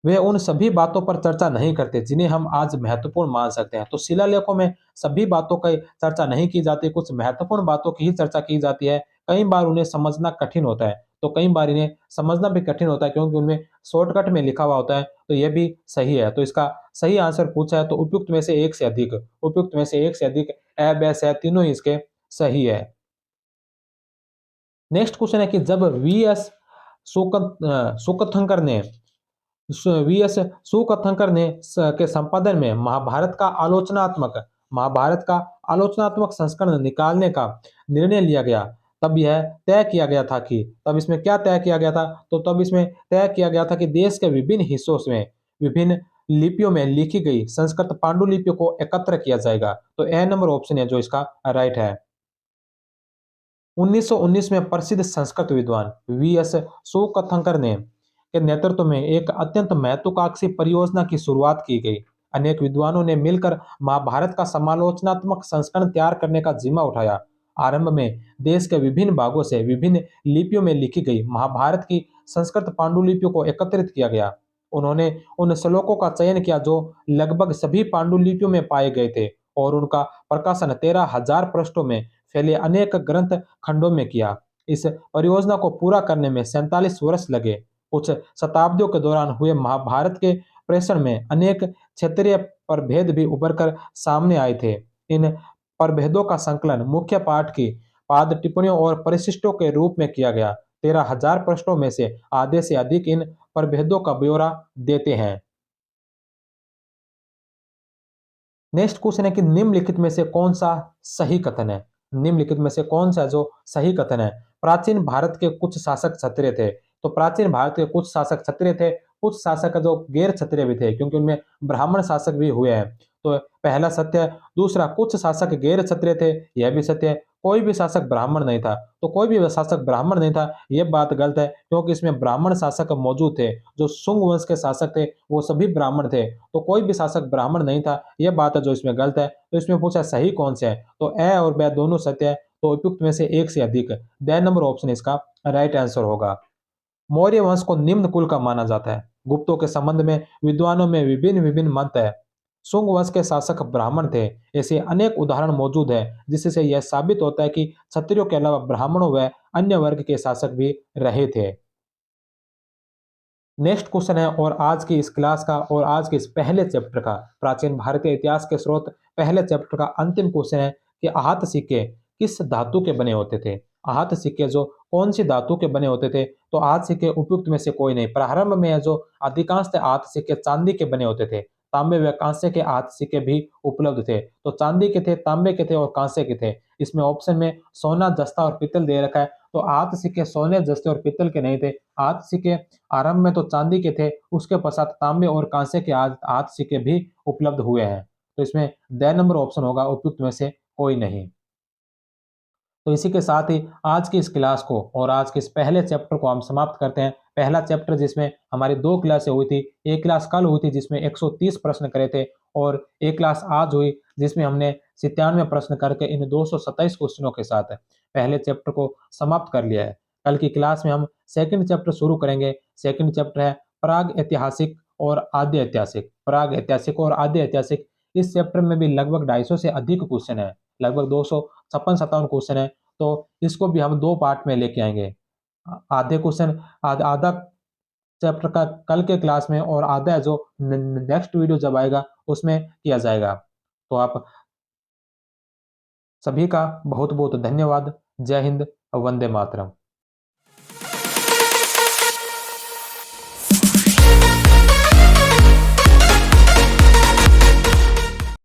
Speaker 1: वे उन सभी बातों पर चर्चा नहीं करते जिन्हें हम आज महत्वपूर्ण मान सकते हैं। तो शिलालेखों में सभी बातों की चर्चा नहीं की जाती, कुछ महत्वपूर्ण बातों की ही चर्चा की जाती है। कई बार उन्हें समझना कठिन होता है, तो कई बार इन्हें समझना भी कठिन होता है क्योंकि उनमें शॉर्टकट में लिखा हुआ होता है। तो यह भी सही है। तो इसका सही आंसर पूछा है तो उपयुक्त में से एक से अधिक, उपयुक्त में से एक से अधिक ए, बे, से तीनों ही इसके सही है। नेक्स्ट क्वेश्चन है कि जब सुकथंकर ने वी एस सुकथंकर ने के संपादन में महाभारत का आलोचनात्मक महाभारत का आलोचनात्मक संस्करण निकालने का निर्णय लिया गया, तब यह तय किया गया था कि तब इसमें क्या तय किया गया था? तो तब इसमें तय किया गया था कि देश के विभिन्न हिस्सों में विभिन्न लिपियों में लिखी गई संस्कृत पांडुलिपियों को एकत्र किया जाएगा। तो ए नंबर ऑप्शन है जो इसका राइट है। 1919 में प्रसिद्ध संस्कृत विद्वान वीएस सुकथंकर ने के नेतृत्व में एक अत्यंत महत्वाकांक्षी परियोजना की शुरुआत की गई। अनेक विद्वानों ने मिलकर महाभारत का समालोचनात्मक संस्करण तैयार करने का जिम्मा उठाया। आरंभ में देश के विभिन्न भागों से विभिन्न लिपियों में लिखी गई महाभारत की संस्कृत पांडुलिपियों को एकत्रित किया गया। उन्होंने उन श्लोकों का चयन किया जो लगभग सभी पांडुलिपियों में पाए गए थे और उनका प्रकाशन 13,000 पृष्ठों में फैले अनेक ग्रंथ खंडों में किया। इस परियोजना को पूरा करने में 47 वर्ष लगे। कुछ शताब्दियों के दौरान हुए महाभारत के प्रेषण में अनेक क्षेत्रीय प्रभेद भी उभर कर सामने आए थे। इन प्रभेदों का संकलन मुख्य पाठ की पाद टिप्पणियों और परिशिष्टों के रूप में किया गया। 13,000 पृष्ठों में से आधे से अधिक इन प्रभेदों का ब्यौरा देते हैं। नेक्स्ट क्वेश्चन है कि निम्नलिखित में से कौन सा सही कथन है? निम्नलिखित में से कौन सा जो सही कथन है? प्राचीन भारत के कुछ शासक क्षत्रिय थे। तो प्राचीन भारत के कुछ शासक क्षत्रिय थे, कुछ शासक जो गैर क्षत्रिय भी थे, क्योंकि उनमें ब्राह्मण शासक भी हुए हैं। तो पहला सत्य है। दूसरा, कुछ शासक गैर क्षत्रिय थे, यह भी सत्य है। कोई भी शासक ब्राह्मण नहीं था। तो कोई भी शासक ब्राह्मण नहीं था, यह बात गलत है, क्योंकि इसमें ब्राह्मण शासक मौजूद थे। जो शुंग वंश के शासक थे वो सभी ब्राह्मण थे। तो कोई भी शासक ब्राह्मण नहीं था, यह बात है जो इसमें गलत है। तो इसमें पूछा सही कौन से है? तो ए और ब दोनों सत्य है। तो उपयुक्त में से एक से अधिक, द नंबर ऑप्शन इसका राइट आंसर होगा। मौर्य वंश को निम्न कुल का माना जाता है। गुप्तों के संबंध में विद्वानों में विभिन्न विभिन्न मत है। शुंग वंश के शासक ब्राह्मण थे। ऐसे अनेक उदाहरण मौजूद है जिससे यह साबित होता है कि क्षत्रियों के अलावा ब्राह्मणों व अन्य वर्ग के शासक भी रहे थे। नेक्स्ट क्वेश्चन है और आज की इस क्लास का और आज के इस पहले चैप्टर का, प्राचीन भारतीय इतिहास के स्रोत पहले चैप्टर का अंतिम क्वेश्चन है कि आहत सिक्के किस धातु के बने होते थे? आहत सिक्के जो कौन सी धातु के बने होते थे? तो आहत सिक्के उपयुक्त में से कोई नहीं। प्रारंभ में जो अधिकांश आहत सिक्के चांदी के बने होते थे। तांबे व कांसे के आहत सिक्के भी उपलब्ध थे। तो चांदी के थे, तांबे के थे और कांसे के थे। इसमें ऑप्शन में सोना, जस्ता और पीतल दे रखा है। तो आहत सिक्के सोने, जस्ते और पीतल के नहीं थे। आहत सिक्के आरंभ में तो चांदी के थे, उसके पश्चात तांबे और कांसे के आज आहत सिक्के भी उपलब्ध हुए हैं। तो इसमें द नंबर ऑप्शन होगा उपयुक्त में से कोई नहीं। तो इसी के साथ ही आज की इस क्लास को और आज के इस पहले चैप्टर को हम समाप्त करते हैं। पहला चैप्टर जिसमें हमारी 2 क्लासें हुई थी। एक क्लास कल हुई थी जिसमें 130 प्रश्न करे थे और एक क्लास आज हुई जिसमें हमने 97 प्रश्न करके इन 227 क्वेश्चनों के साथ पहले चैप्टर को समाप्त कर लिया है। कल की क्लास में हम सेकंड चैप्टर शुरू करेंगे। सेकंड चैप्टर है प्राग ऐतिहासिक और आद्य ऐतिहासिक। प्राग ऐतिहासिक और आद्य ऐतिहासिक, इस चैप्टर में भी लगभग 250 से अधिक क्वेश्चन है। लगभग 256-57 क्वेश्चन है। तो इसको भी हम 2 पार्ट में लेके आएँगे। आधे क्वेश्चन आधा चैप्टर का कल के क्लास में और आधा जो नेक्स्ट वीडियो जब आएगा उसमें किया जाएगा। तो आप सभी का बहुत-बहुत धन्यवाद। जय हिंद, वंदे मातरम।